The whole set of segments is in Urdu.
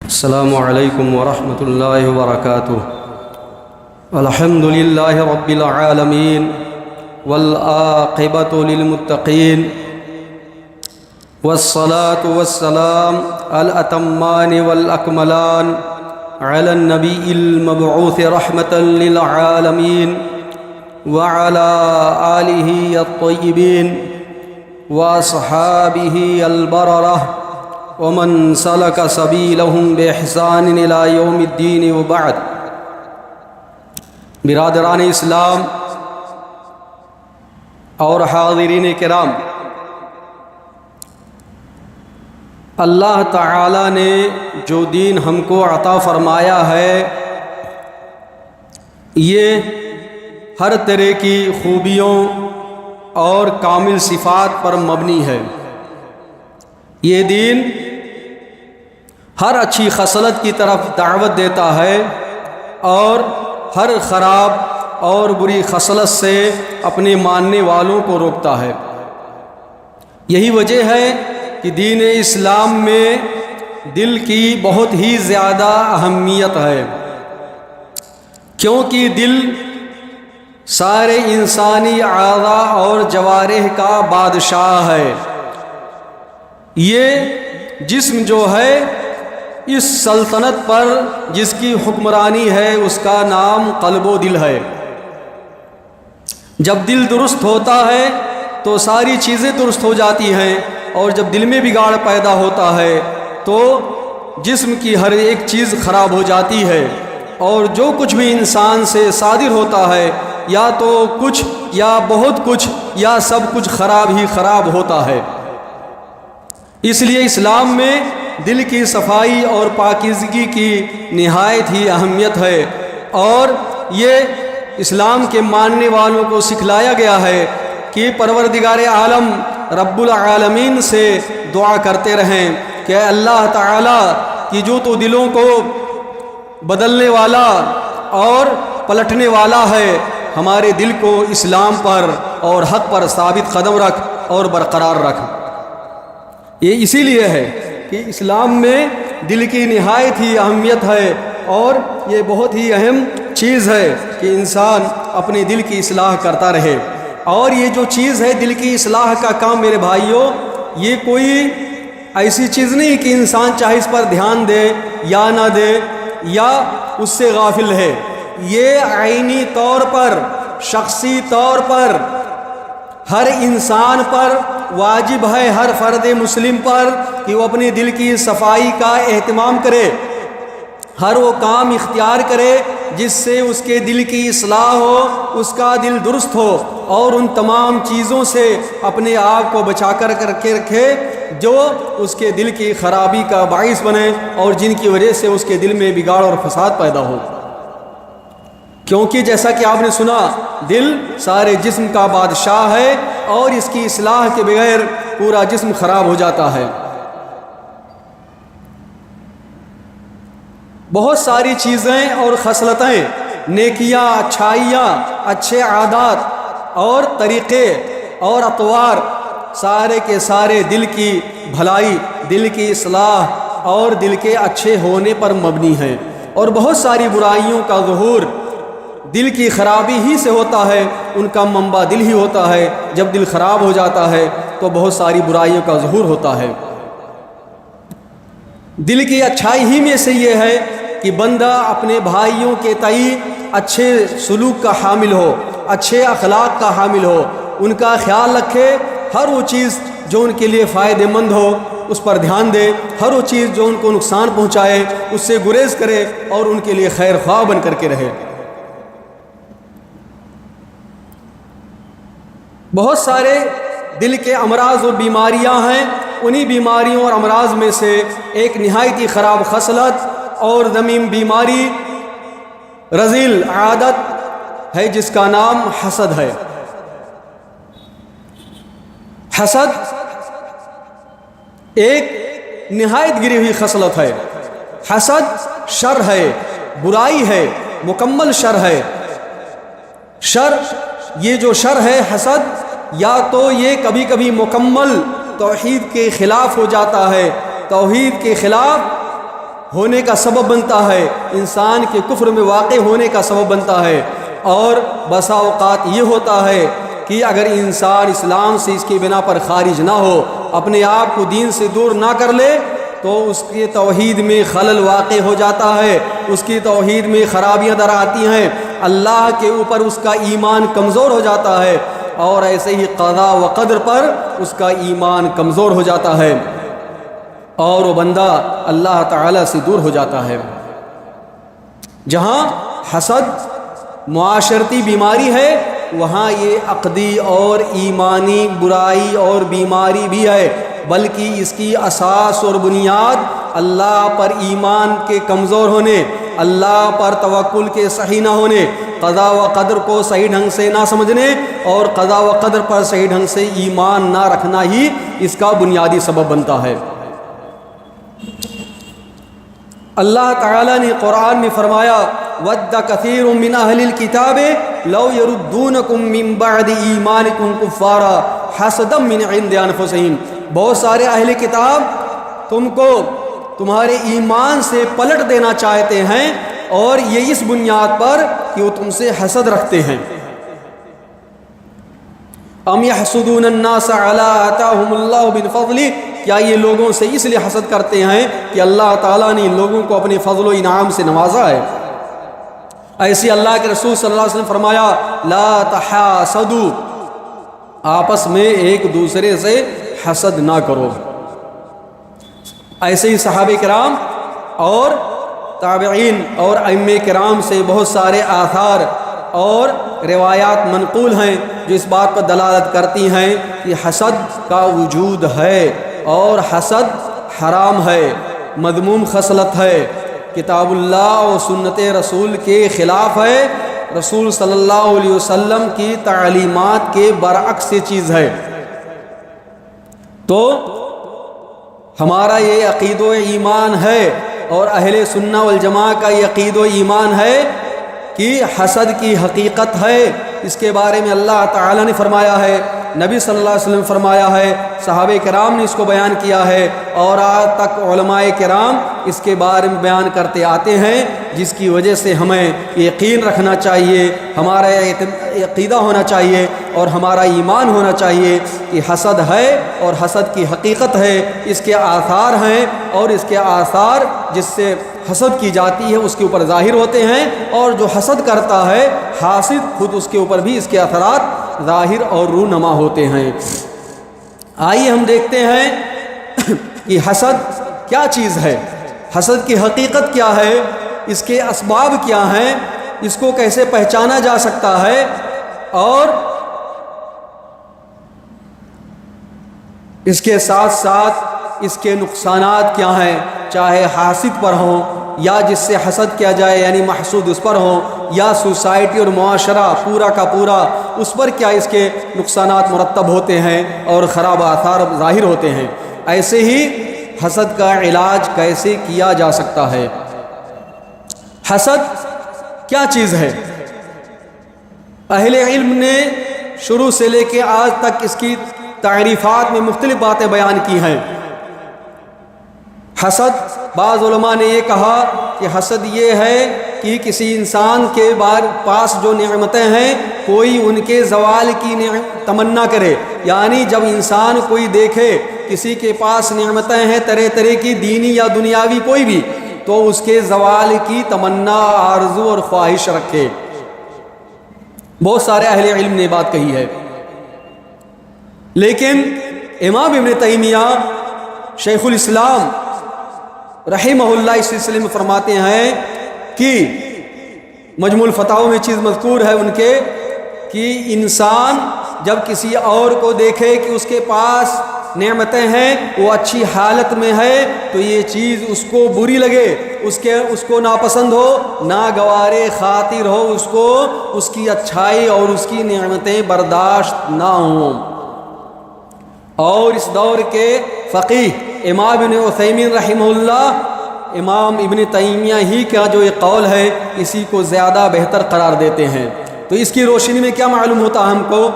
السلام علیکم ورحمۃ اللہ وبرکاتہ۔ الحمد للہ رب العالمین والعاقبۃ للمتقین والصلاة والسلام الاتمان والاکملان علی النبی المبعوث رحمۃ للعالمین وعلی آلہ الطیبین واصحابہ البررہ ومن سلک سبیلہم بإحسان الی یوم الدین وبعد۔ برادران اسلام اور حاضرین کرام، اللہ تعالی نے جو دین ہم کو عطا فرمایا ہے یہ ہر طرح کی خوبیوں اور کامل صفات پر مبنی ہے۔ یہ دین ہر اچھی خصلت کی طرف دعوت دیتا ہے اور ہر خراب اور بری خصلت سے اپنے ماننے والوں کو روکتا ہے۔ یہی وجہ ہے کہ دین اسلام میں دل کی بہت ہی زیادہ اہمیت ہے، کیونکہ دل سارے انسانی اعضاء اور جوارح کا بادشاہ ہے۔ یہ جسم جو ہے اس سلطنت پر جس کی حکمرانی ہے اس کا نام قلب و دل ہے۔ جب دل درست ہوتا ہے تو ساری چیزیں درست ہو جاتی ہیں، اور جب دل میں بگاڑ پیدا ہوتا ہے تو جسم کی ہر ایک چیز خراب ہو جاتی ہے، اور جو کچھ بھی انسان سے صادر ہوتا ہے یا تو کچھ یا بہت کچھ یا سب کچھ خراب ہی خراب ہوتا ہے۔ اس لیے اسلام میں دل کی صفائی اور پاکیزگی کی نہایت ہی اہمیت ہے، اور یہ اسلام کے ماننے والوں کو سکھلایا گیا ہے کہ پروردگار عالم رب العالمین سے دعا کرتے رہیں کہ اللہ تعالی کی جو تو دلوں کو بدلنے والا اور پلٹنے والا ہے، ہمارے دل کو اسلام پر اور حق پر ثابت قدم رکھ اور برقرار رکھ۔ یہ اسی لیے ہے کہ اسلام میں دل کی نہایت ہی اہمیت ہے، اور یہ بہت ہی اہم چیز ہے کہ انسان اپنے دل کی اصلاح کرتا رہے۔ اور یہ جو چیز ہے دل کی اصلاح کا کام میرے بھائیوں، یہ کوئی ایسی چیز نہیں کہ انسان چاہے اس پر دھیان دے یا نہ دے یا اس سے غافل ہے۔ یہ عینی طور پر، شخصی طور پر ہر انسان پر واجب ہے، ہر فرد مسلم پر، کہ وہ اپنے دل کی صفائی کا اہتمام کرے، ہر وہ کام اختیار کرے جس سے اس کے دل کی اصلاح ہو، اس کا دل درست ہو، اور ان تمام چیزوں سے اپنے آپ کو بچا کر کے رکھے جو اس کے دل کی خرابی کا باعث بنے اور جن کی وجہ سے اس کے دل میں بگاڑ اور فساد پیدا ہو۔ کیونکہ جیسا کہ آپ نے سنا، دل سارے جسم کا بادشاہ ہے، اور اس کی اصلاح کے بغیر پورا جسم خراب ہو جاتا ہے۔ بہت ساری چیزیں اور خصلتیں، نیکیاں، اچھائیاں، اچھے عادات اور طریقے اور اطوار، سارے کے سارے دل کی بھلائی، دل کی اصلاح اور دل کے اچھے ہونے پر مبنی ہیں، اور بہت ساری برائیوں کا ظہور دل کی خرابی ہی سے ہوتا ہے، ان کا منبع دل ہی ہوتا ہے۔ جب دل خراب ہو جاتا ہے تو بہت ساری برائیوں کا ظہور ہوتا ہے۔ دل کی اچھائی ہی میں سے یہ ہے کہ بندہ اپنے بھائیوں کے تئیں اچھے سلوک کا حامل ہو، اچھے اخلاق کا حامل ہو، ان کا خیال رکھے، ہر وہ چیز جو ان کے لیے فائدہ مند ہو اس پر دھیان دے، ہر وہ چیز جو ان کو نقصان پہنچائے اس سے گریز کرے، اور ان کے لیے خیر خواہ بن کر کے رہے۔ بہت سارے دل کے امراض اور بیماریاں ہیں، انہی بیماریوں اور امراض میں سے ایک نہایت ہی خراب خصلت اور ذمیم بیماری، رذیل عادت ہے جس کا نام حسد ہے۔ حسد ایک نہایت گری ہوئی خصلت ہے۔ حسد شر ہے، برائی ہے، مکمل شر ہے۔ شر، یہ جو شر ہے حسد، یا تو یہ کبھی کبھی مکمل توحید کے خلاف ہو جاتا ہے، توحید کے خلاف ہونے کا سبب بنتا ہے، انسان کے کفر میں واقع ہونے کا سبب بنتا ہے۔ اور بسا اوقات یہ ہوتا ہے کہ اگر انسان اسلام سے اس کی بنا پر خارج نہ ہو، اپنے آپ کو دین سے دور نہ کر لے، تو اس کے توحید میں خلل واقع ہو جاتا ہے، اس کی توحید میں خرابیاں در آتی ہیں، اللہ کے اوپر اس کا ایمان کمزور ہو جاتا ہے، اور ایسے ہی قضاء و قدر پر اس کا ایمان کمزور ہو جاتا ہے، اور وہ بندہ اللہ تعالی سے دور ہو جاتا ہے۔ جہاں حسد معاشرتی بیماری ہے، وہاں یہ عقدی اور ایمانی برائی اور بیماری بھی ہے، بلکہ اس کی اساس اور بنیاد اللہ پر ایمان کے کمزور ہونے، اللہ پر توکل کے صحیح نہ ہونے، قضاء و قدر کو صحیح ڈھنگ سے نہ سمجھنے اور قضاء و قدر پر صحیح ڈھنگ سے ایمان نہ رکھنا ہی اس کا بنیادی سبب بنتا ہے۔ اللہ تعالیٰ نے قرآن میں فرمایا وَدَّ كَثِيرٌ مِّنْ أَهْلِ الْكِتَابِ لَوْ يَرُدُّونَكُم مِّن بَعْدِ إِيمَانِكُمْ كُفَّارًا حَسَدًا مِّنْ عِندِ أَنفُسِهِمْ، بہت سارے اہل کتاب تم کو تمہارے ایمان سے پلٹ دینا چاہتے ہیں، اور یہ اس بنیاد پر کہ وہ تم سے حسد رکھتے ہیں۔ ام یحسدون الناس علی آتاہم اللہ من فضلہ، کیا یہ لوگوں سے اس لیے حسد کرتے ہیں کہ اللہ تعالیٰ نے لوگوں کو اپنے فضل و انعام سے نوازا ہے۔ ایسے اللہ کے رسول صلی اللہ علیہ وسلم فرمایا لا تحاسدوا، آپس میں ایک دوسرے سے حسد نہ کرو۔ ایسے ہی صحابہ کرام اور تابعین اور ائمہ کرام سے بہت سارے آثار اور روایات منقول ہیں جو اس بات پر دلالت کرتی ہیں کہ حسد کا وجود ہے، اور حسد حرام ہے، مذموم خصلت ہے، کتاب اللہ اور سنت رسول کے خلاف ہے، رسول صلی اللہ علیہ وسلم کی تعلیمات کے برعکس یہ چیز ہے۔ تو ہمارا یہ عقید و ایمان ہے، اور اہل سنہ والجماعہ کا یہ عقید و ایمان ہے کہ حسد کی حقیقت ہے، اس کے بارے میں اللہ تعالیٰ نے فرمایا ہے، نبی صلی اللہ علیہ وسلم فرمایا ہے، صحابہ کرام نے اس کو بیان کیا ہے، اور آج تک علماء کرام اس کے بارے میں بیان کرتے آتے ہیں، جس کی وجہ سے ہمیں یقین رکھنا چاہیے، ہمارا عقیدہ ہونا چاہیے اور ہمارا ایمان ہونا چاہیے کہ حسد ہے اور حسد کی حقیقت ہے، اس کے آثار ہیں، اور اس کے آثار جس سے حسد کی جاتی ہے اس کے اوپر ظاہر ہوتے ہیں، اور جو حسد کرتا ہے حاسد خود اس کے اوپر بھی اس کے اثرات ظاہر اور رونما ہوتے ہیں۔ آئیے ہم دیکھتے ہیں کہ حسد کیا چیز ہے، حسد کی حقیقت کیا ہے، اس کے اسباب کیا ہیں، اس کو کیسے پہچانا جا سکتا ہے، اور اس کے ساتھ ساتھ اس کے نقصانات کیا ہیں، چاہے حاسد پر ہوں یا جس سے حسد کیا جائے یعنی محسود اس پر ہوں، یا سوسائٹی اور معاشرہ پورا کا پورا اس پر کیا اس کے نقصانات مرتب ہوتے ہیں اور خراب آثار ظاہر ہوتے ہیں۔ ایسے ہی حسد کا علاج کیسے کیا جا سکتا ہے۔ حسد کیا چیز ہے؟ اہل علم نے شروع سے لے کے آج تک اس کی تعریفات میں مختلف باتیں بیان کی ہیں۔ حسد، بعض علماء نے یہ کہا کہ حسد یہ ہے کہ کسی انسان کے پاس جو نعمتیں ہیں کوئی ان کے زوال کی تمنا کرے، یعنی جب انسان کوئی دیکھے کسی کے پاس نعمتیں ہیں طرح طرح کی، دینی یا دنیاوی کوئی بھی، تو اس کے زوال کی تمنا، آرزو اور خواہش رکھے۔ بہت سارے اہل علم نے بات کہی ہے، لیکن امام ابن تیمیہ شیخ الاسلام رحمہ اللہ اس سلسلے میں فرماتے ہیں کہ مجموع الفتاوی میں چیز مذکور ہے ان کے کہ انسان جب کسی اور کو دیکھے کہ اس کے پاس نعمتیں ہیں، وہ اچھی حالت میں ہے، تو یہ چیز اس کو بری لگے، اس کو ناپسند ہو، ناگوارے خاطر ہو، اس کی اچھائی اور اس کی نعمتیں برداشت نہ ہوں۔ اور اس دور کے فقیہ امام ابن عثیمین رحمہ اللہ امام ابن تیمیہ ہی کا جو یہ قول ہے اسی کو زیادہ بہتر قرار دیتے ہیں۔ تو اس کی روشنی میں کیا معلوم ہوتا ہم کو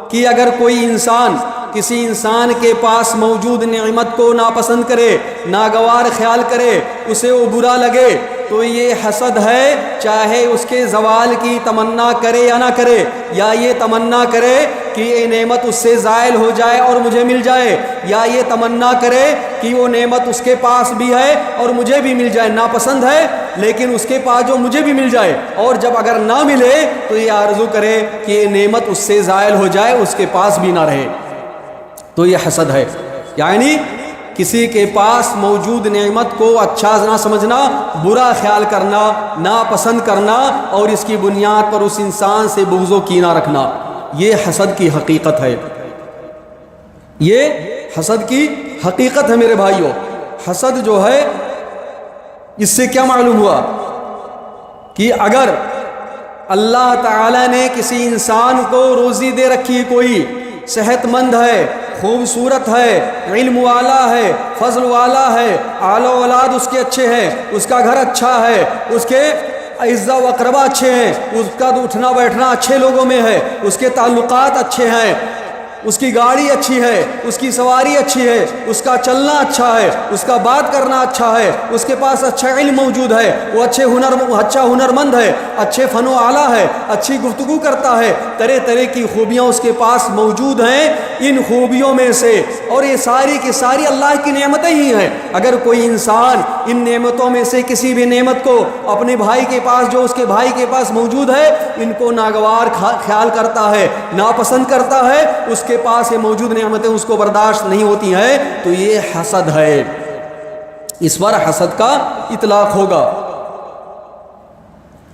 کہ اگر کوئی انسان کسی انسان کے پاس موجود نعمت کو ناپسند کرے، ناگوار خیال کرے، اسے وہ برا لگے، تو یہ حسد ہے، چاہے اس کے زوال کی تمنا کرے یا نہ کرے، یا یہ تمنا کرے کہ یہ نعمت اس سے زائل ہو جائے اور مجھے مل جائے، یا یہ تمنا کرے کہ وہ نعمت اس کے پاس بھی ہے اور مجھے بھی مل جائے، ناپسند ہے لیکن اس کے پاس جو مجھے بھی مل جائے، اور جب اگر نہ ملے تو یہ آرزو کرے کہ یہ نعمت اس سے زائل ہو جائے، اس کے پاس بھی نہ رہے، تو یہ حسد ہے۔ یعنی کسی کے پاس موجود نعمت کو اچھا نہ سمجھنا، برا خیال کرنا، ناپسند کرنا، اور اس کی بنیاد پر اس انسان سے بغض و کینہ رکھنا، یہ حسد کی حقیقت ہے، یہ حسد کی حقیقت ہے میرے بھائیوں۔ حسد جو ہے، اس سے کیا معلوم ہوا کہ اگر اللہ تعالیٰ نے کسی انسان کو روزی دے رکھی، کوئی صحت مند ہے، خوبصورت ہے، علم والا ہے، فضل والا ہے، آل و اولاد اس کے اچھے ہیں، اس کا گھر اچھا ہے، اس کے اعزا و اقربا اچھے ہیں، اس کا اٹھنا بیٹھنا اچھے لوگوں میں ہے، اس کے تعلقات اچھے ہیں، اس کی گاڑی اچھی ہے، اس کی سواری اچھی ہے، اس کا چلنا اچھا ہے، اس کا بات کرنا اچھا ہے، اس کے پاس اچھا علم موجود ہے، وہ اچھا ہنرمند ہے، اچھے فن و آلہ ہے، اچھی گفتگو کرتا ہے، طرح طرح کی خوبیاں اس کے پاس موجود ہیں۔ ان خوبیوں میں سے، اور یہ ساری کی ساری اللہ کی نعمتیں ہی ہیں، اگر کوئی انسان ان نعمتوں میں سے کسی بھی نعمت کو اپنے بھائی کے پاس، جو اس کے بھائی کے پاس موجود ہے، ان کو ناگوار خیال کرتا ہے، ناپسند کرتا ہے، اس کے پاس یہ موجود نعمتیں اس کو برداشت نہیں ہوتی ہیں، تو یہ حسد ہے، اس پر حسد کا اطلاق ہوگا۔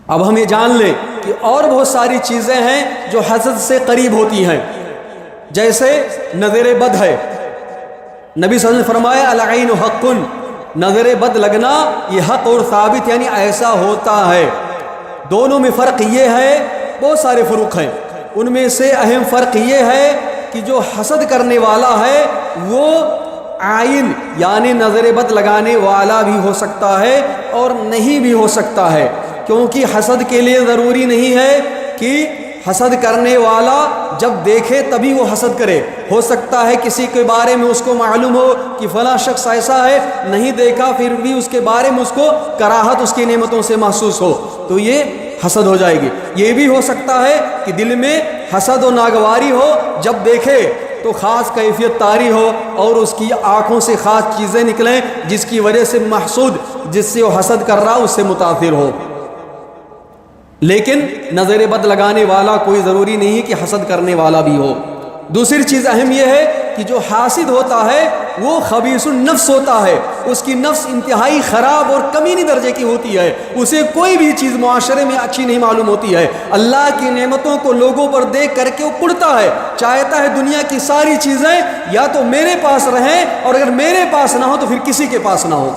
اب ہم یہ جان لیں کہ اور بہت ساری چیزیں ہیں جو حسد سے قریب ہوتی ہیں، جیسے نظر بد ہے۔ نبی صلی اللہ علیہ وسلم نے فرمایا العین حق، نظر بد لگنا یہ حق اور ثابت، یعنی ایسا ہوتا ہے۔ دونوں میں فرق یہ ہے، بہت سارے فروق ہیں، ان میں سے اہم فرق یہ ہے کہ جو حسد کرنے والا ہے وہ عین یعنی نظر بد لگانے والا بھی ہو سکتا ہے اور نہیں بھی ہو سکتا ہے، کیونکہ حسد کے لیے ضروری نہیں ہے کہ حسد کرنے والا جب دیکھے تبھی وہ حسد کرے، ہو سکتا ہے کسی کے بارے میں اس کو معلوم ہو کہ فلاں شخص ایسا ہے، نہیں دیکھا پھر بھی اس کے بارے میں اس کو کراہت اس کی نعمتوں سے محسوس ہو، تو یہ حسد ہو جائے گی۔ یہ بھی ہو سکتا ہے کہ دل میں حسد و ناگواری ہو، جب دیکھے تو خاص کیفیت طاری ہو اور اس کی آنکھوں سے خاص چیزیں نکلیں جس کی وجہ سے محسود، جس سے وہ حسد کر رہا اس سے متاثر ہو۔ لیکن نظر بد لگانے والا کوئی ضروری نہیں ہے کہ حسد کرنے والا بھی ہو۔ دوسری چیز اہم یہ ہے کہ جو حاسد ہوتا ہے وہ خبیث النفس ہوتا ہے، اس کی نفس انتہائی خراب اور کمینی درجے کی ہوتی ہے، اسے کوئی بھی چیز معاشرے میں اچھی نہیں معلوم ہوتی ہے، اللہ کی نعمتوں کو لوگوں پر دیکھ کر کے وہ کڑتا ہے، چاہتا ہے دنیا کی ساری چیزیں یا تو میرے پاس رہیں، اور اگر میرے پاس نہ ہو تو پھر کسی کے پاس نہ ہو۔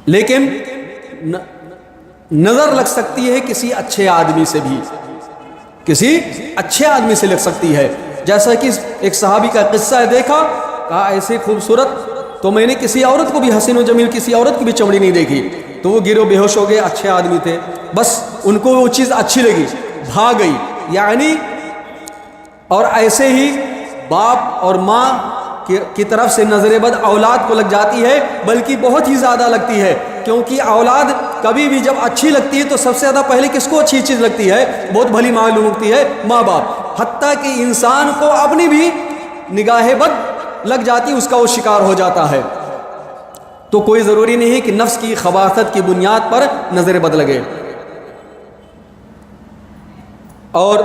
لیکن نظر لگ سکتی ہے کسی اچھے آدمی سے بھی، کسی اچھے آدمی سے لگ سکتی ہے، جیسا کہ ایک صحابی کا قصہ ہے، دیکھا کہا ایسے خوبصورت تو میں نے کسی عورت کو بھی، حسین و جمیل کسی عورت کی بھی چمڑی نہیں دیکھی، تو وہ گرو بے ہوش ہو گئے، اچھے آدمی تھے، بس ان کو وہ چیز اچھی لگی، بھاگ گئی۔ یعنی اور ایسے ہی باپ اور ماں کی طرف سے نظر بد اولاد کو لگ جاتی ہے، بلکہ بہت ہی زیادہ لگتی ہے، کیونکہ اولاد کبھی بھی جب اچھی لگتی ہے تو سب سے زیادہ پہلے کس کو اچھی چیز لگتی ہے؟ بہت بھلی معلوم ہوتی ہے ماں باپ، حتیٰ کہ انسان کو اپنی بھی نگاہ بد لگ جاتی، اس کا وہ شکار ہو جاتا ہے۔ تو کوئی ضروری نہیں کہ نفس کی خباثت کی بنیاد پر نظر بد لگے۔ اور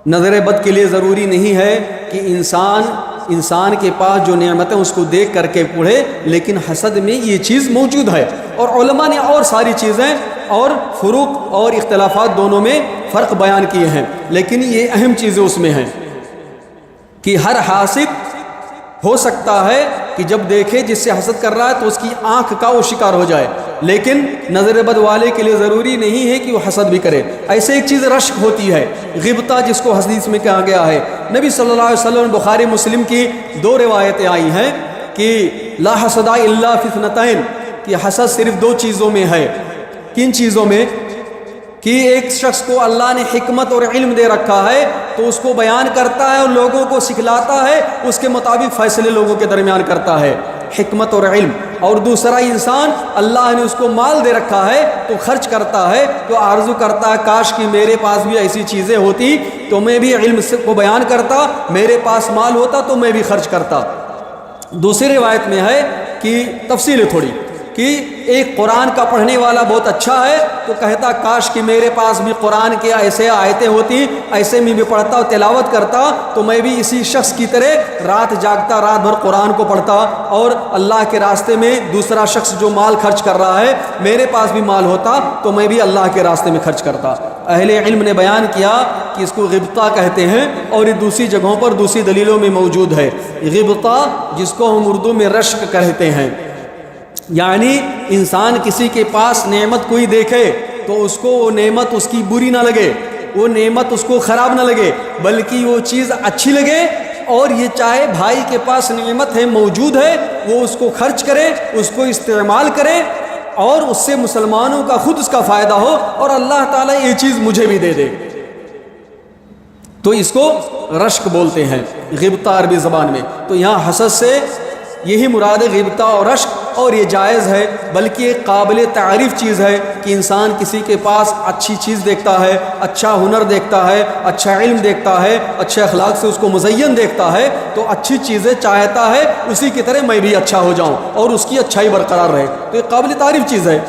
نظر بد کے لیے ضروری نہیں ہے کہ انسان کے پاس جو نعمتیں اس کو دیکھ کر کے پڑھے، لیکن حسد میں یہ چیز موجود ہے، اور علماء نے اور ساری چیزیں اور فروق اور اختلافات دونوں میں فرق بیان کیے ہیں، لیکن یہ اہم چیزیں اس میں ہیں کہ ہر حاسد ہو سکتا ہے کہ جب دیکھے جس سے حسد کر رہا ہے تو اس کی آنکھ کا وہ شکار ہو جائے، لیکن نظر بد والے کے لیے ضروری نہیں ہے کہ وہ حسد بھی کرے۔ ایسے ایک چیز رشک ہوتی ہے، غبطہ، جس کو حدیث میں کہا گیا ہے، نبی صلی اللہ علیہ وسلم، بخاری مسلم کی 2 روایتیں آئی ہیں کہ لا حسد الا فی اثنتین، کہ حسد صرف 2 چیزوں میں ہے۔ کن چیزوں میں؟ کہ ایک شخص کو اللہ نے حکمت اور علم دے رکھا ہے تو اس کو بیان کرتا ہے اور لوگوں کو سکھلاتا ہے، اس کے مطابق فیصلے لوگوں کے درمیان کرتا ہے، حکمت اور علم۔ اور دوسرا انسان اللہ نے اس کو مال دے رکھا ہے تو خرچ کرتا ہے، تو آرزو کرتا ہے کاش کہ میرے پاس بھی ایسی چیزیں ہوتی تو میں بھی علم کو بیان کرتا، میرے پاس مال ہوتا تو میں بھی خرچ کرتا۔ دوسری روایت میں ہے کہ تفصیل ہے تھوڑی، کہ ایک قرآن کا پڑھنے والا بہت اچھا ہے تو کہتا کاش کہ میرے پاس بھی قرآن کے ایسے آیتیں ہوتی، ایسے میں بھی پڑھتا اور تلاوت کرتا تو میں بھی اسی شخص کی طرح رات جاگتا، رات بھر قرآن کو پڑھتا اور اللہ کے راستے میں دوسرا شخص جو مال خرچ کر رہا ہے میرے پاس بھی مال ہوتا تو میں بھی اللہ کے راستے میں خرچ کرتا۔ اہل علم نے بیان کیا کہ اس کو غبطہ کہتے ہیں اور یہ دوسری جگہوں پر دوسری دلیلوں میں موجود ہے۔ غبطہ جس کو ہم اردو میں رشک کہتے ہیں، یعنی انسان کسی کے پاس نعمت کوئی دیکھے تو اس کو وہ نعمت اس کی بری نہ لگے، وہ نعمت اس کو خراب نہ لگے، بلکہ وہ چیز اچھی لگے اور یہ چاہے بھائی کے پاس نعمت ہے، موجود ہے، وہ اس کو خرچ کرے، اس کو استعمال کرے اور اس سے مسلمانوں کا خود اس کا فائدہ ہو اور اللہ تعالیٰ یہ چیز مجھے بھی دے دے، تو اس کو رشک بولتے ہیں غبطہ عربی زبان میں۔ تو یہاں حسد سے یہی مراد ہے غبطہ اور رشک، اور یہ جائز ہے بلکہ ایک قابل تعریف چیز ہے کہ انسان کسی کے پاس اچھی چیز دیکھتا ہے، اچھا ہنر دیکھتا ہے، اچھا علم دیکھتا ہے، اچھے اخلاق سے اس کو مزین دیکھتا ہے تو اچھی چیزیں چاہتا ہے اسی کی طرح میں بھی اچھا ہو جاؤں اور اس کی اچھائی برقرار رہے، تو یہ قابل تعریف چیز ہے۔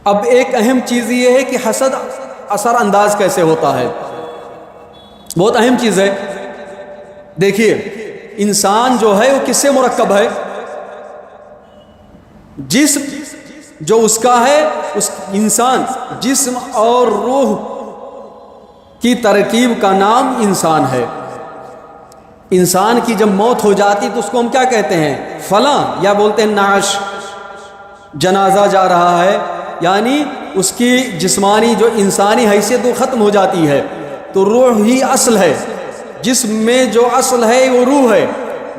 اب ایک اہم چیز یہ ہے کہ حسد اثر انداز کیسے ہوتا ہے، بہت اہم چیز ہے۔ دیکھیے انسان جو ہے وہ کس سے مرکب ہے؟ جسم جو اس کا ہے، اس انسان جسم اور روح کی ترکیب کا نام انسان ہے۔ انسان کی جب موت ہو جاتی تو اس کو ہم کیا کہتے ہیں؟ فلاں، یا بولتے ہیں نعش، جنازہ جا رہا ہے، یعنی اس کی جسمانی جو انسانی حیثیت وہ ختم ہو جاتی ہے، تو روح ہی اصل ہے۔ جسم میں جو اصل ہے وہ روح ہے،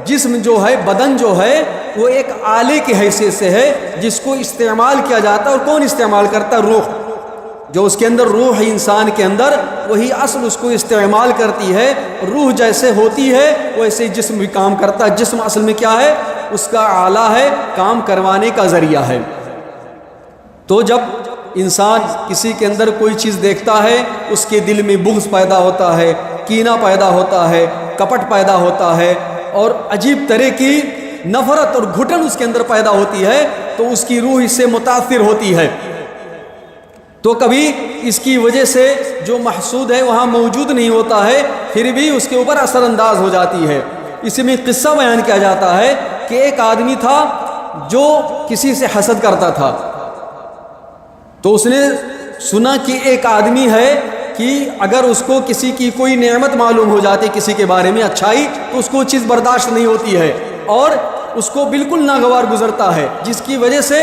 جسم جو ہے، بدن جو ہے وہ ایک آلے کی حیثیت سے ہے جس کو استعمال کیا جاتا ہے، اور کون استعمال کرتا ہے؟ روح، جو اس کے اندر روح ہے انسان کے اندر، وہی اصل اس کو استعمال کرتی ہے۔ روح جیسے ہوتی ہے ویسے جسم بھی کام کرتا ہے۔ جسم اصل میں کیا ہے؟ اس کا آلہ ہے، کام کروانے کا ذریعہ ہے۔ تو جب انسان کسی کے اندر کوئی چیز دیکھتا ہے اس کے دل میں بغض پیدا ہوتا ہے، کینہ پیدا ہوتا ہے، کپٹ پیدا ہوتا ہے اور عجیب طرح کی نفرت اور گھٹن اس کے اندر پیدا ہوتی ہے، تو اس کی روح اس سے متاثر ہوتی ہے۔ تو کبھی اس کی وجہ سے جو محسود ہے وہاں موجود نہیں ہوتا ہے، پھر بھی اس کے اوپر اثر انداز ہو جاتی ہے۔ اسی میں قصہ بیان کیا جاتا ہے کہ ایک آدمی تھا جو کسی سے حسد کرتا تھا، تو اس نے سنا کہ ایک آدمی ہے کہ اگر اس کو کسی کی کوئی نعمت معلوم ہو جاتی کسی کے بارے میں اچھائی تو اس کو چیز برداشت نہیں ہوتی ہے اور اس کو بالکل ناگوار گزرتا ہے، جس کی وجہ سے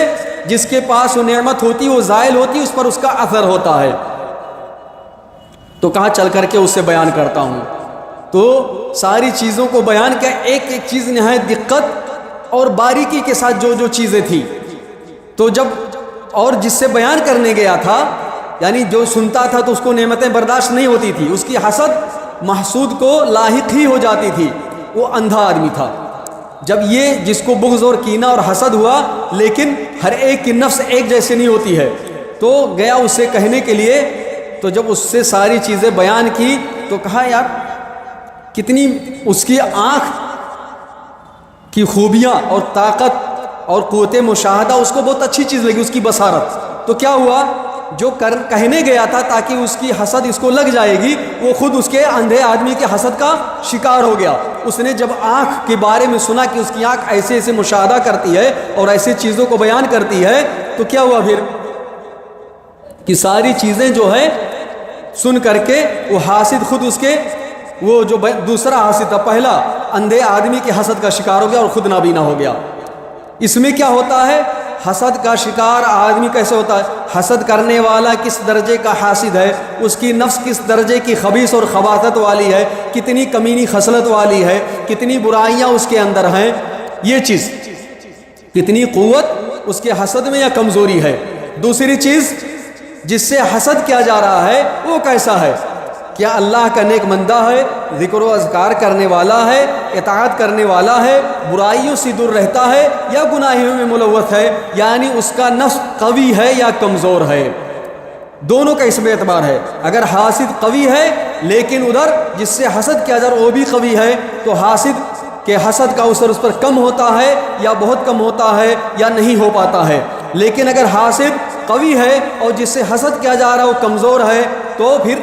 جس کے پاس وہ نعمت ہوتی وہ زائل ہوتی، اس پر اس کا اثر ہوتا ہے۔ تو کہاں چل کر کے اس سے بیان کرتا ہوں، تو ساری چیزوں کو بیان کیا، ایک ایک چیز نہایت دقت اور باریکی کے ساتھ جو چیزیں تھی، تو جب اور جس سے بیان کرنے گیا تھا، یعنی جو سنتا تھا تو اس کو نعمتیں برداشت نہیں ہوتی تھی، اس کی حسد محسود کو لاحق ہی ہو جاتی تھی، وہ اندھا آدمی تھا۔ جب یہ جس کو بغض اور کینہ اور حسد ہوا، لیکن ہر ایک کی نفس ایک جیسے نہیں ہوتی ہے، تو گیا اس سے کہنے کے لیے، تو جب اس سے ساری چیزیں بیان کی تو کہا یار کتنی اس کی آنکھ کی خوبیاں اور طاقت اور قوت مشاہدہ اس کو بہت اچھی چیز لگی، اس کی بصارت۔ تو کیا ہوا، جو کہنے گیا تھا تاکہ اس کی حسد اس کو لگ جائے گی، وہ خود اس کے اندھے آدمی کے حسد کا شکار ہو گیا۔ اس نے جب آنکھ کے بارے میں سنا کہ اس کی آنکھ ایسے ایسے مشاہدہ کرتی ہے اور ایسی چیزوں کو بیان کرتی ہے، تو کیا ہوا پھر کہ ساری چیزیں جو ہے سن کر کے وہ حاسد خود اس کے، وہ جو دوسرا حاسد تھا پہلا، اندھے آدمی کے حسد کا شکار ہو گیا اور خود نابینا ہو گیا۔ اس میں کیا ہوتا ہے، حسد کا شکار آدمی کیسے ہوتا ہے، حسد کرنے والا کس درجے کا حاسد ہے، اس کی نفس کس درجے کی خبیث اور خباثت والی ہے، کتنی کمینی خصلت والی ہے، کتنی برائیاں اس کے اندر ہیں، یہ چیز کتنی قوت اس کے حسد میں یا کمزوری ہے۔ دوسری چیز جس سے حسد کیا جا رہا ہے وہ کیسا ہے؟ کیا اللہ کا نیک بندہ ہے، ذکر و اذکار کرنے والا ہے، اطاعت کرنے والا ہے، برائیوں سے دور رہتا ہے، یا گناہوں میں ملوث ہے؟ یعنی اس کا نفس قوی ہے یا کمزور ہے؟ دونوں کا اس میں اعتبار ہے۔ اگر حاسد قوی ہے لیکن ادھر جس سے حسد کیا جا رہا وہ بھی قوی ہے تو حاسد کے حسد کا اثر اس پر کم ہوتا ہے یا بہت کم ہوتا ہے یا نہیں ہو پاتا ہے۔ لیکن اگر حاسد قوی ہے اور جس سے حسد کیا جا رہا وہ کمزور ہے تو پھر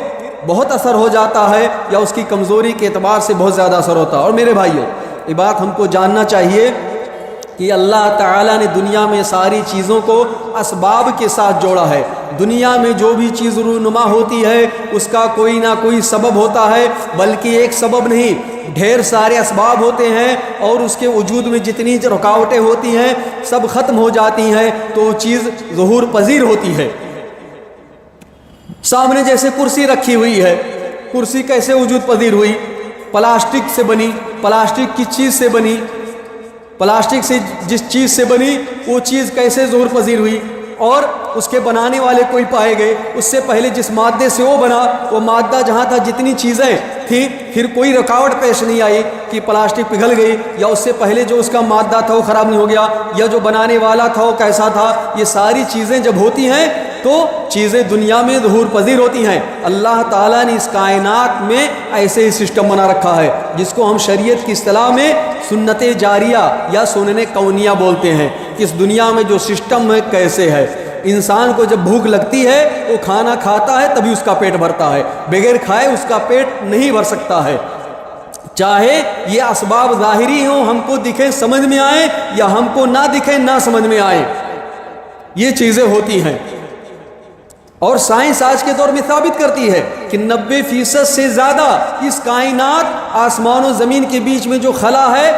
بہت اثر ہو جاتا ہے یا اس کی کمزوری کے اعتبار سے بہت زیادہ اثر ہوتا ہے۔ اور میرے بھائیوں، یہ بات ہم کو جاننا چاہیے کہ اللہ تعالیٰ نے دنیا میں ساری چیزوں کو اسباب کے ساتھ جوڑا ہے۔ دنیا میں جو بھی چیز رونما ہوتی ہے اس کا کوئی نہ کوئی سبب ہوتا ہے، بلکہ ایک سبب نہیں، ڈھیر سارے اسباب ہوتے ہیں، اور اس کے وجود میں جتنی رکاوٹیں ہوتی ہیں سب ختم ہو جاتی ہیں تو وہ چیز ظہور پذیر ہوتی ہے۔ سامنے جیسے کرسی رکھی ہوئی ہے، کرسی کیسے وجود پذیر ہوئی؟ پلاسٹک سے بنی، پلاسٹک کی چیز سے بنی، پلاسٹک سے جس چیز سے بنی وہ چیز کیسے ظہور پذیر ہوئی؟ اور اس کے بنانے والے کوئی پائے گئے، اس سے پہلے جس مادے سے وہ بنا وہ مادہ جہاں تھا جتنی چیزیں تھیں پھر کوئی رکاوٹ پیش نہیں آئی کہ پلاسٹک پگھل گئی، یا اس سے پہلے جو اس کا مادہ تھا وہ خراب نہیں ہو گیا، یا جو بنانے والا تھا وہ کیسا تھا۔ یہ ساری چیزیں جب ہوتی ہیں تو چیزیں دنیا میں ظہور پذیر ہوتی ہیں۔ اللہ تعالیٰ نے اس کائنات میں ایسے ہی سسٹم بنا رکھا ہے جس کو ہم شریعت کی اصطلاح میں سنت جاریہ یا سنن کونیہ بولتے ہیں، کہ اس دنیا میں جو سسٹم ہے کیسے ہے۔ انسان کو جب بھوک لگتی ہے وہ کھانا کھاتا ہے تبھی اس کا پیٹ بھرتا ہے، بغیر کھائے اس کا پیٹ نہیں بھر سکتا ہے، چاہے یہ اسباب ظاہری ہوں، ہم کو دکھیں سمجھ میں آئیں، یا ہم کو نہ دکھیں نہ سمجھ میں آئیں، یہ چیزیں ہوتی ہیں۔ اور سائنس آج کے دور میں ثابت کرتی ہے کہ 90% سے زیادہ اس کائنات آسمان و زمین کے بیچ میں جو خلا ہے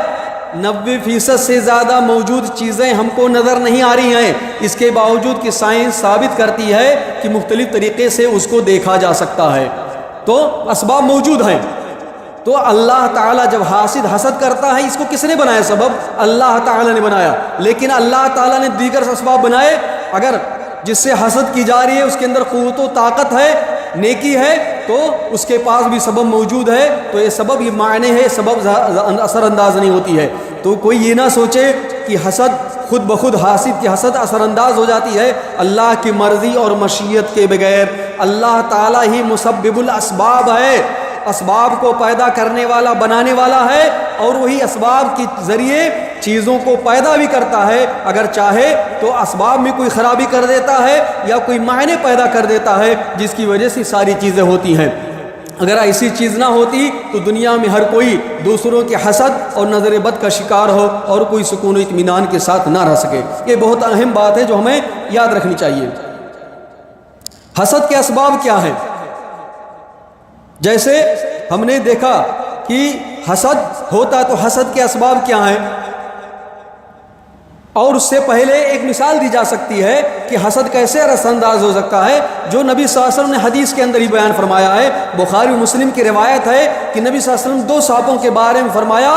90% سے زیادہ موجود چیزیں ہم کو نظر نہیں آ رہی ہیں، اس کے باوجود کہ سائنس ثابت کرتی ہے کہ مختلف طریقے سے اس کو دیکھا جا سکتا ہے، تو اسباب موجود ہیں۔ تو اللہ تعالیٰ جب حسد کرتا ہے، اس کو کس نے بنایا؟ سبب اللہ تعالیٰ نے بنایا، لیکن اللہ تعالیٰ نے دیگر اسباب بنائے۔ اگر جس سے حسد کی جا رہی ہے اس کے اندر قوت و طاقت ہے، نیکی ہے، تو اس کے پاس بھی سبب موجود ہے، تو یہ سبب یہ معنی ہے، سبب اثر انداز نہیں ہوتی ہے۔ تو کوئی یہ نہ سوچے کہ حسد خود بخود حاسد کی حسد اثر انداز ہو جاتی ہے۔ اللہ کی مرضی اور مشیت کے بغیر اللہ تعالیٰ ہی مسبب الاسباب ہے، اسباب کو پیدا کرنے والا بنانے والا ہے، اور وہی اسباب کے ذریعے چیزوں کو پیدا بھی کرتا ہے۔ اگر چاہے تو اسباب میں کوئی خرابی کر دیتا ہے یا کوئی معنی پیدا کر دیتا ہے جس کی وجہ سے ساری چیزیں ہوتی ہیں۔ اگر ایسی چیز نہ ہوتی تو دنیا میں ہر کوئی دوسروں کے حسد اور نظر بد کا شکار ہو اور کوئی سکون و اطمینان کے ساتھ نہ رہ سکے۔ یہ بہت اہم بات ہے جو ہمیں یاد رکھنی چاہیے۔ حسد کے اسباب کیا ہیں؟ جیسے ہم نے دیکھا کہ حسد ہوتا تو حسد کے اسباب کیا ہیں، اور اس سے پہلے ایک مثال دی جا سکتی ہے کہ حسد کیسے اثر انداز ہو سکتا ہے، جو نبی صلی اللہ علیہ وسلم نے حدیث کے اندر ہی بیان فرمایا ہے۔ بخاری و مسلم کی روایت ہے کہ نبی صلی اللہ علیہ وسلم 2 سانپوں کے بارے میں فرمایا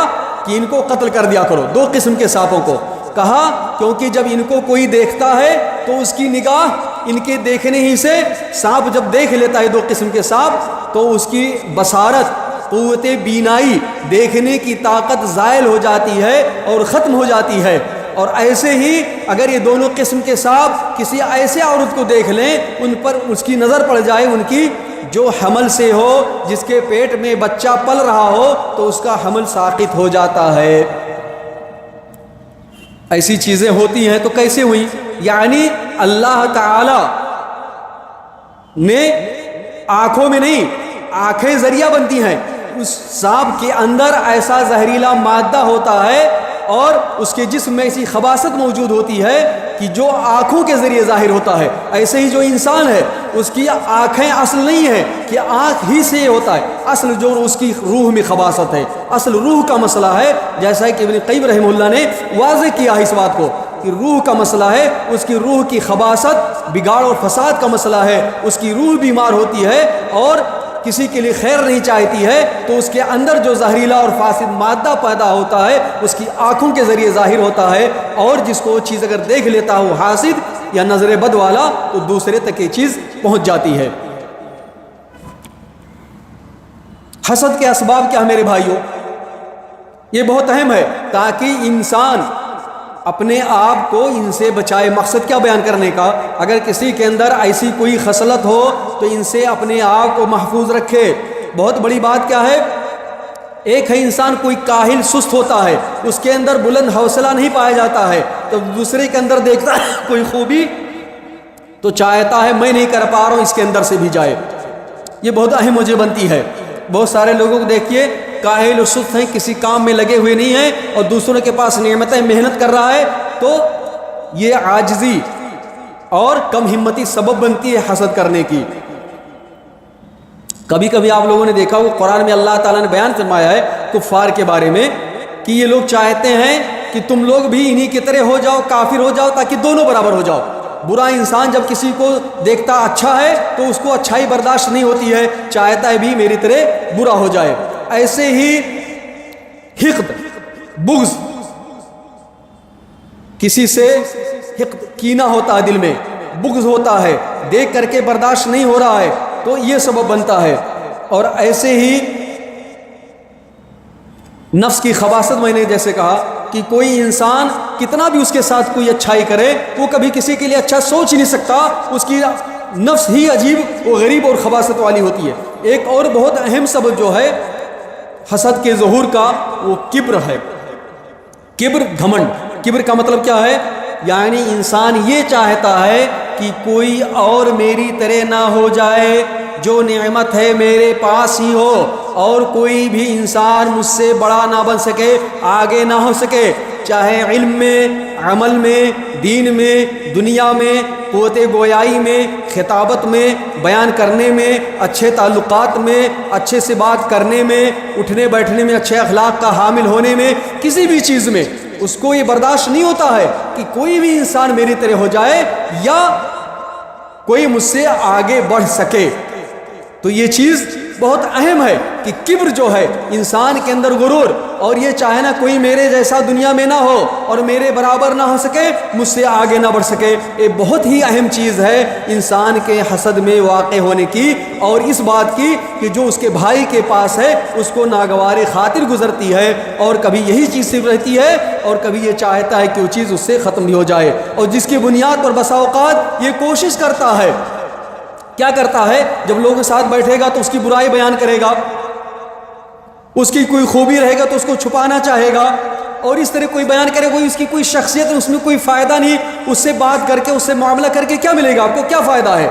کہ ان کو قتل کر دیا کرو، 2 قسم کے سانپوں کو، کہا کیونکہ جب ان کو کوئی دیکھتا ہے تو اس کی نگاہ ان کے دیکھنے ہی سے، سانپ جب دیکھ لیتا ہے 2 قسم کے سانپ تو اس کی بصارت، قوت بینائی، دیکھنے کی طاقت زائل ہو جاتی ہے اور ختم ہو جاتی ہے۔ اور ایسے ہی اگر یہ دونوں قسم کے سانپ کسی ایسے عورت کو دیکھ لیں، ان پر اس کی نظر پڑ جائے، ان کی جو حمل سے ہو، جس کے پیٹ میں بچہ پل رہا ہو، تو اس کا حمل ساقط ہو جاتا ہے۔ ایسی چیزیں ہوتی ہیں تو کیسے ہوئی؟ یعنی اللہ تعالی نے آنکھوں میں نہیں، آنکھیں ذریعہ بنتی ہیں، اس سانپ کے اندر ایسا زہریلا مادہ ہوتا ہے اور اس کے جسم میں ایسی خباثت موجود ہوتی ہے کہ جو آنکھوں کے ذریعے ظاہر ہوتا ہے۔ ایسے ہی جو انسان ہے اس کی آنکھیں اصل نہیں ہے کہ آنکھ ہی سے ہوتا ہے، اصل جو اس کی روح میں خباثت ہے، اصل روح کا مسئلہ ہے، جیسا کہ ابن قیم رحمہ اللہ نے واضح کیا ہے اس بات کو کہ روح کا مسئلہ ہے، اس کی روح کی خباثت، بگاڑ اور فساد کا مسئلہ ہے، اس کی روح بیمار ہوتی ہے اور کسی کے لیے خیر نہیں چاہتی ہے، تو اس کے اندر جو زہریلا اور فاسد مادہ پیدا ہوتا ہے اس کی آنکھوں کے ذریعے ظاہر ہوتا ہے، اور جس کو وہ چیز اگر دیکھ لیتا ہے وہ حاسد یا نظر بد والا تو دوسرے تک یہ چیز پہنچ جاتی ہے۔ حسد کے اسباب کیا میرے بھائیوں؟ یہ بہت اہم ہے تاکہ انسان اپنے آپ کو ان سے بچائے۔ مقصد کیا بیان کرنے کا؟ اگر کسی کے اندر ایسی کوئی خصلت ہو تو ان سے اپنے آپ کو محفوظ رکھے۔ بہت بڑی بات کیا ہے؟ ایک ہے انسان کوئی کاہل سست ہوتا ہے، اس کے اندر بلند حوصلہ نہیں پایا جاتا ہے، تو دوسرے کے اندر دیکھتا ہے کوئی خوبی تو چاہتا ہے میں نہیں کر پا رہا ہوں، اس کے اندر سے بھی جائے۔ یہ بہت اہم مجھے بنتی ہے۔ بہت سارے لوگوں کو دیکھیے کاہل و سست ہیں، کسی کام میں لگے ہوئے نہیں ہیں، اور دوسروں کے پاس نعمتیں محنت کر رہا ہے، تو یہ عاجزی اور کم ہمتی سبب بنتی ہے حسد کرنے کی۔ کبھی کبھی آپ لوگوں نے دیکھا وہ قرآن میں اللہ تعالیٰ نے بیان فرمایا ہے کفار کے بارے میں کہ یہ لوگ چاہتے ہیں کہ تم لوگ بھی انہی کی طرح ہو جاؤ، کافر ہو جاؤ، تاکہ دونوں برابر ہو جاؤ۔ برا انسان جب کسی کو دیکھتا اچھا ہے تو اس کو اچھائی برداشت نہیں ہوتی ہے، چاہتا ہے بھی میری طرح برا ہو جائے۔ ایسے ہی حقد، بغض، کسی سے حقد کینہ ہوتا ہے، دل میں بغض ہوتا ہے، دیکھ کر کے برداشت نہیں ہو رہا ہے، تو یہ سبب بنتا ہے۔ اور ایسے ہی نفس کی خباثت، میں نے جیسے کہا کہ کوئی انسان کتنا بھی اس کے ساتھ کوئی اچھائی کرے وہ کبھی کسی کے لیے اچھا سوچ ہی نہیں سکتا، اس کی نفس ہی عجیب و غریب اور خباثت والی ہوتی ہے۔ ایک اور بہت اہم سبب جو ہے حسد کے ظہور کا وہ کبر ہے۔ کبر، گھمنڈ۔ کبر کا مطلب کیا ہے؟ یعنی انسان یہ چاہتا ہے کہ کوئی اور میری طرح نہ ہو جائے، جو نعمت ہے میرے پاس ہی ہو، اور کوئی بھی انسان مجھ سے بڑا نہ بن سکے، آگے نہ ہو سکے، چاہے علم میں، عمل میں، دین میں، دنیا میں، قوت گویائی میں، خطابت میں، بیان کرنے میں، اچھے تعلقات میں، اچھے سے بات کرنے میں، اٹھنے بیٹھنے میں، اچھے اخلاق کا حامل ہونے میں، کسی بھی چیز میں اس کو یہ برداشت نہیں ہوتا ہے کہ کوئی بھی انسان میری طرح ہو جائے یا کوئی مجھ سے آگے بڑھ سکے۔ تو یہ چیز بہت اہم ہے کہ کبر جو ہے انسان کے اندر غرور، اور یہ چاہے نا کوئی میرے جیسا دنیا میں نہ ہو اور میرے برابر نہ ہو سکے، مجھ سے آگے نہ بڑھ سکے، یہ بہت ہی اہم چیز ہے انسان کے حسد میں واقع ہونے کی، اور اس بات کی کہ جو اس کے بھائی کے پاس ہے اس کو ناگوار خاطر گزرتی ہے، اور کبھی یہی چیز صرف رہتی ہے، اور کبھی یہ چاہتا ہے کہ وہ چیز اس سے ختم بھی ہو جائے، اور جس کی بنیاد پر بسا اوقات یہ کوشش کرتا ہے، کیا کرتا ہے، جب لوگوں کے ساتھ بیٹھے گا تو اس کی برائی بیان کرے گا، اس کی کوئی خوبی رہے گا تو اس کو چھپانا چاہے گا، اور اس طرح کوئی بیان کرے کوئی اس کی کوئی شخصیت ہے، اس میں کوئی فائدہ نہیں، اس سے بات کر کے، اس سے معاملہ کر کے کیا ملے گا آپ کو؟ کیا فائدہ ہے؟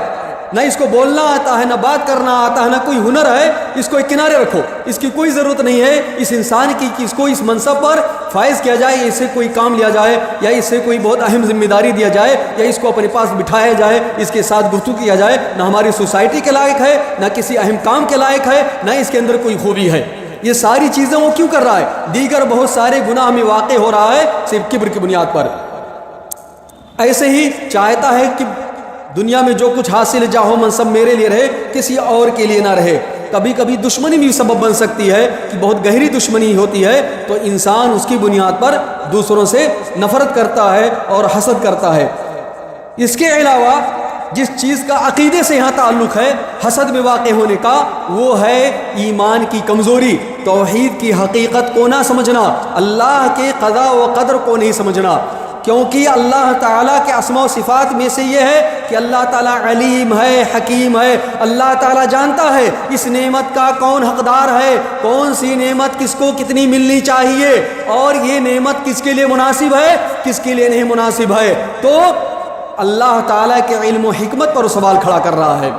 نہ اس کو بولنا آتا ہے، نہ بات کرنا آتا ہے، نہ کوئی ہنر ہے، اس کو ایک کنارے رکھو، اس کی کوئی ضرورت نہیں ہے اس انسان کی کہ اس کو اس منصب پر فائز کیا جائے، اس سے کوئی کام لیا جائے، یا اس سے کوئی بہت اہم ذمہ داری دیا جائے، یا اس کو اپنے پاس بٹھایا جائے، اس کے ساتھ گفتگو کیا جائے، نہ ہماری سوسائٹی کے لائق ہے، نہ کسی اہم کام کے لائق ہے، نہ اس کے اندر کوئی خوبی ہے۔ یہ ساری چیزیں وہ کیوں کر رہا ہے؟ دیگر بہت سارے گناہ میں واقع ہو رہا ہے صرف کبر کی بنیاد پر۔ ایسے ہی چاہتا ہے کہ دنیا میں جو کچھ حاصل جاہو منصب میرے لیے رہے، کسی اور کے لیے نہ رہے۔ کبھی کبھی دشمنی بھی سبب بن سکتی ہے کہ بہت گہری دشمنی ہوتی ہے تو انسان اس کی بنیاد پر دوسروں سے نفرت کرتا ہے اور حسد کرتا ہے۔ اس کے علاوہ جس چیز کا عقیدے سے یہاں تعلق ہے حسد میں واقع ہونے کا، وہ ہے ایمان کی کمزوری، توحید کی حقیقت کو نہ سمجھنا، اللہ کے قضاء و قدر کو نہیں سمجھنا، کیونکہ اللہ تعالیٰ کے اسماء و صفات میں سے یہ ہے کہ اللہ تعالیٰ علیم ہے، حکیم ہے، اللہ تعالیٰ جانتا ہے اس نعمت کا کون حقدار ہے، کون سی نعمت کس کو کتنی ملنی چاہیے، اور یہ نعمت کس کے لیے مناسب ہے، کس کے لیے نہیں مناسب ہے۔ تو اللہ تعالیٰ کے علم و حکمت پر سوال کھڑا کر رہا ہے،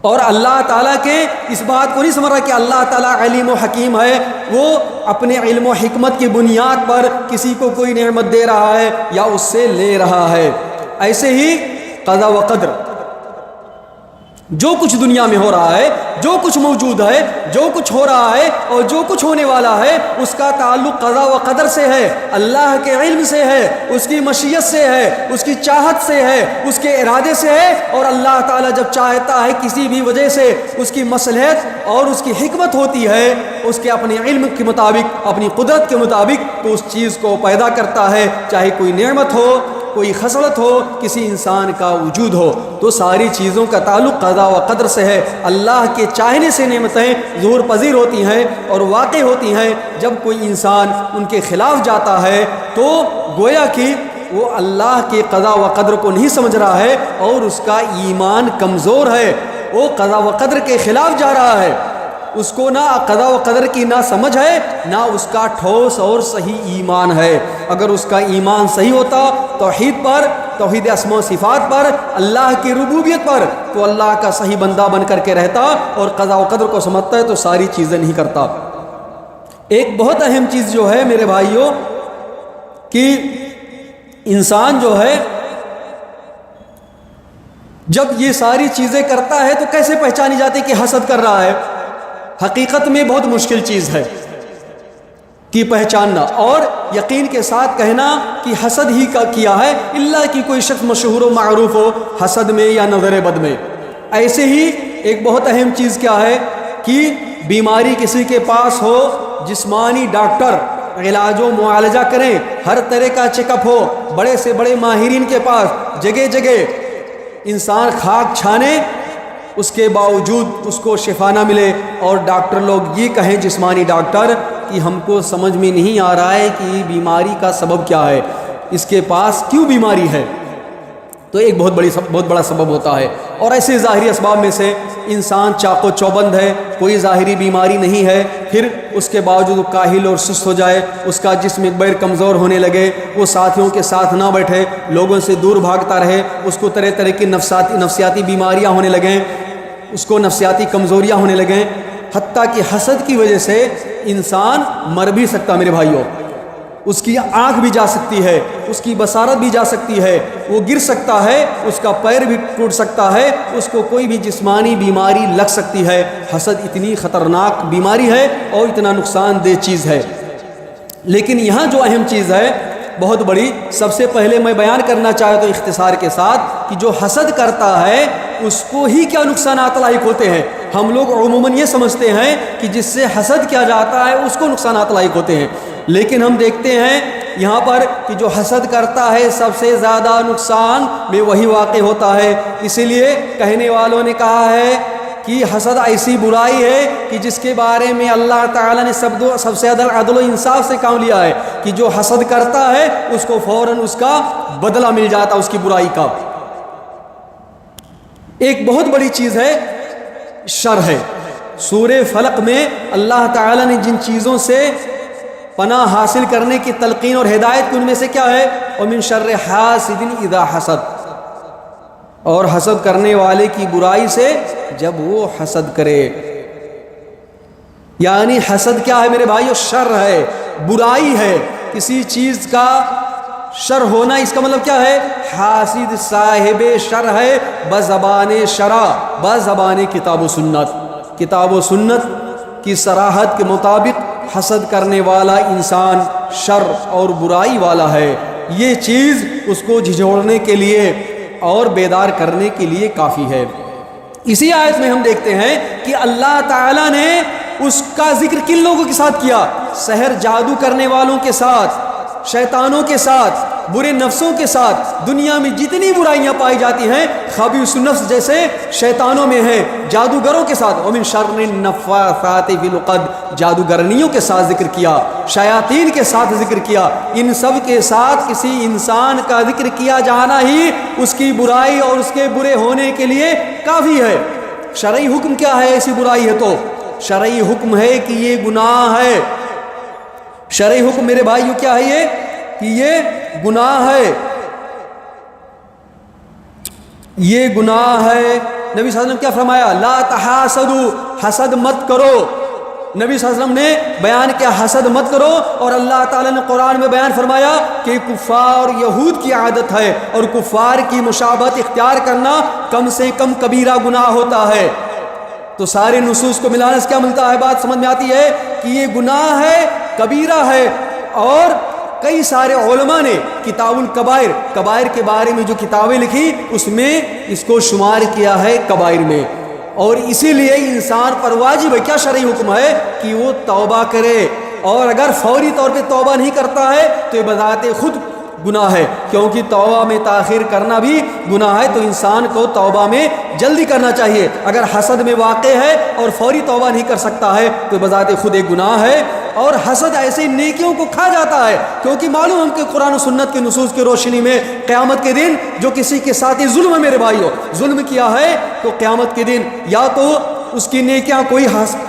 اور اللہ تعالیٰ کے اس بات کو نہیں سمجھ رہا کہ اللہ تعالیٰ علیم و حکیم ہے، وہ اپنے علم و حکمت کی بنیاد پر کسی کو کوئی نعمت دے رہا ہے یا اس سے لے رہا ہے۔ ایسے ہی قضا و قدر، جو کچھ دنیا میں ہو رہا ہے، جو کچھ موجود ہے، جو کچھ ہو رہا ہے اور جو کچھ ہونے والا ہے، اس کا تعلق قضا و قدر سے ہے، اللہ کے علم سے ہے، اس کی مشیت سے ہے، اس کی چاہت سے ہے، اس کے ارادے سے ہے، اور اللہ تعالیٰ جب چاہتا ہے کسی بھی وجہ سے اس کی مصلحت اور اس کی حکمت ہوتی ہے، اس کے اپنے علم کے مطابق، اپنی قدرت کے مطابق، تو اس چیز کو پیدا کرتا ہے، چاہے کوئی نعمت ہو، کوئی خصلت ہو کسی انسان کا وجود ہو، تو ساری چیزوں کا تعلق قضا و قدر سے ہے۔ اللہ کے چاہنے سے نعمتیں ظہور پذیر ہوتی ہیں اور واقع ہوتی ہیں۔ جب کوئی انسان ان کے خلاف جاتا ہے تو گویا کہ وہ اللہ کے قضا و قدر کو نہیں سمجھ رہا ہے اور اس کا ایمان کمزور ہے، وہ قضا و قدر کے خلاف جا رہا ہے، اس کو نہ قضا و قدر کی نہ سمجھ ہے نہ اس کا ٹھوس اور صحیح ایمان ہے۔ اگر اس کا ایمان صحیح ہوتا توحید پر، توحید اسماء و صفات پر، اللہ کی ربوبیت پر، تو اللہ کا صحیح بندہ بن کر کے رہتا اور قضا و قدر کو سمجھتا ہے تو ساری چیزیں نہیں کرتا۔ ایک بہت اہم چیز جو ہے میرے بھائیوں کہ انسان جو ہے جب یہ ساری چیزیں کرتا ہے تو کیسے پہچانی جاتی کہ حسد کر رہا ہے؟ حقیقت میں بہت مشکل چیز ہے کہ پہچاننا اور یقین کے ساتھ کہنا کہ حسد ہی کا کیا ہے، الا کہ کوئی شخص مشہور و معروف ہو حسد میں یا نظر بد میں۔ ایسے ہی ایک بہت اہم چیز کیا ہے کہ بیماری کسی کے پاس ہو، جسمانی ڈاکٹر علاج و معالجہ کریں، ہر طرح کا چیک اپ ہو، بڑے سے بڑے ماہرین کے پاس جگہ جگہ انسان خاک چھانے، اس کے باوجود اس کو شفا نہ ملے، اور ڈاکٹر لوگ یہ کہیں جسمانی ڈاکٹر کہ ہم کو سمجھ میں نہیں آ رہا ہے کہ بیماری کا سبب کیا ہے، اس کے پاس کیوں بیماری ہے، تو ایک بہت بڑا سبب ہوتا ہے۔ اور ایسے ظاہری اسباب میں سے انسان چاق و چوبند ہے، کوئی ظاہری بیماری نہیں ہے، پھر اس کے باوجود وہ کاہل اور سست ہو جائے، اس کا جسم ایک بیر کمزور ہونے لگے، وہ ساتھیوں کے ساتھ نہ بیٹھے، لوگوں سے دور بھاگتا رہے، اس کو طرح طرح کی نفسیاتی بیماریاں ہونے لگیں، اس کو نفسیاتی کمزوریاں ہونے لگیں، حتیٰ کہ حسد کی وجہ سے انسان مر بھی سکتا میرے بھائیوں، اس کی آنکھ بھی جا سکتی ہے، اس کی بصارت بھی جا سکتی ہے، وہ گر سکتا ہے، اس کا پیر بھی ٹوٹ سکتا ہے، اس کو کوئی بھی جسمانی بیماری لگ سکتی ہے۔ حسد اتنی خطرناک بیماری ہے اور اتنا نقصان دہ چیز ہے۔ لیکن یہاں جو اہم چیز ہے بہت بڑی، سب سے پہلے میں بیان کرنا چاہتا ہوں اختصار کے ساتھ کہ جو حسد کرتا ہے اس کو ہی کیا نقصانات لاحق ہوتے ہیں۔ ہم لوگ عموماً یہ سمجھتے ہیں کہ جس سے حسد کیا جاتا ہے اس کو نقصانات لاحق ہوتے ہیں، لیکن ہم دیکھتے ہیں یہاں پر کہ جو حسد کرتا ہے سب سے زیادہ نقصان میں وہی واقع ہوتا ہے۔ اسی لیے کہنے والوں نے کہا ہے کہ حسد ایسی برائی ہے کہ جس کے بارے میں اللہ تعالیٰ نے سب سے زیادہ عدل و انصاف سے کام لیا ہے کہ جو حسد کرتا ہے اس کو فوراً اس کا بدلہ مل جاتا اس کی برائی کا۔ ایک بہت بڑی چیز ہے شر ہے۔ سورہ فلق میں اللہ تعالیٰ نے جن چیزوں سے پناہ حاصل کرنے کی تلقین اور ہدایت کی ان میں سے کیا ہے؟ وَمِن شَرِّ حَاسِدٍ إِذَا حَسَدَ، اور حسد کرنے والے کی برائی سے جب وہ حسد کرے۔ یعنی حسد کیا ہے میرے بھائیو؟ شر ہے، برائی ہے، کسی چیز کا شر ہونا، اس کا مطلب کیا ہے؟ حاسد صاحب شر ہے بزبان شرع، بزبان کتاب و سنت۔ کتاب و سنت کی صراحت کے مطابق حسد کرنے والا انسان شر اور برائی والا ہے۔ یہ چیز اس کو جھجھوڑنے کے لیے اور بیدار کرنے کے لیے کافی ہے۔ اسی آیت میں ہم دیکھتے ہیں کہ اللہ تعالیٰ نے اس کا ذکر کن لوگوں کے ساتھ کیا؟ سحر جادو کرنے والوں کے ساتھ، شیطانوں کے ساتھ، برے نفسوں کے ساتھ۔ دنیا میں جتنی برائیاں پائی جاتی ہیں خبیث النفس جیسے شیطانوں میں ہیں، جادوگروں کے ساتھ، ومن شر النفاثات فی العقد، جادوگرنیوں کے ساتھ ذکر کیا، شیاطین کے ساتھ ذکر کیا۔ ان سب کے ساتھ کسی انسان کا ذکر کیا جانا ہی اس کی برائی اور اس کے برے ہونے کے لیے کافی ہے۔ شرعی حکم کیا ہے ایسی برائی ہے تو؟ شرعی حکم ہے کہ یہ گناہ ہے۔ شرعی حکم میرے بھائیو کیا ہے؟ یہ کہ یہ گناہ ہے، یہ گناہ ہے۔ نبی صلی اللہ علیہ وسلم کیا فرمایا؟ لا تحاسدوا، حسد مت کرو۔ نبی صلی اللہ علیہ وسلم نے بیان کیا حسد مت کرو، اور اللہ تعالیٰ نے قرآن میں بیان فرمایا کہ کفار یہود کی عادت ہے اور کفار کی مشابہت اختیار کرنا کم سے کم کبیرہ گناہ ہوتا ہے۔ تو سارے نصوص کو ملانے سے کیا ملتا ہے؟ بات سمجھ میں آتی ہے کہ یہ گناہ ہے، کبیرہ ہے۔ اور کئی سارے علماء نے کتاب الکبائر، کبائر کے بارے میں جو کتابیں لکھی اس میں اس کو شمار کیا ہے کبائر میں، اور اسی لیے انسان پر واجب ہے، کیا شرعی حکم ہے کہ وہ توبہ کرے، اور اگر فوری طور پہ توبہ نہیں کرتا ہے تو یہ بذات خود گناہ ہے، کیونکہ توبہ میں تاخیر کرنا بھی گناہ ہے، تو انسان کو توبہ میں جلدی کرنا چاہیے۔ اگر حسد میں واقع ہے اور فوری توبہ نہیں کر سکتا ہے تو بذات خود ایک گناہ ہے۔ اور حسد ایسی نیکیوں کو کھا جاتا ہے، کیونکہ معلوم ہم کہ قرآن و سنت کے نصوص کی روشنی میں قیامت کے دن جو کسی کے ساتھ ہی ظلم ہے، میرے بھائیو، ظلم کیا ہے، تو قیامت کے دن یا تو اس کی نیکیاں کوئی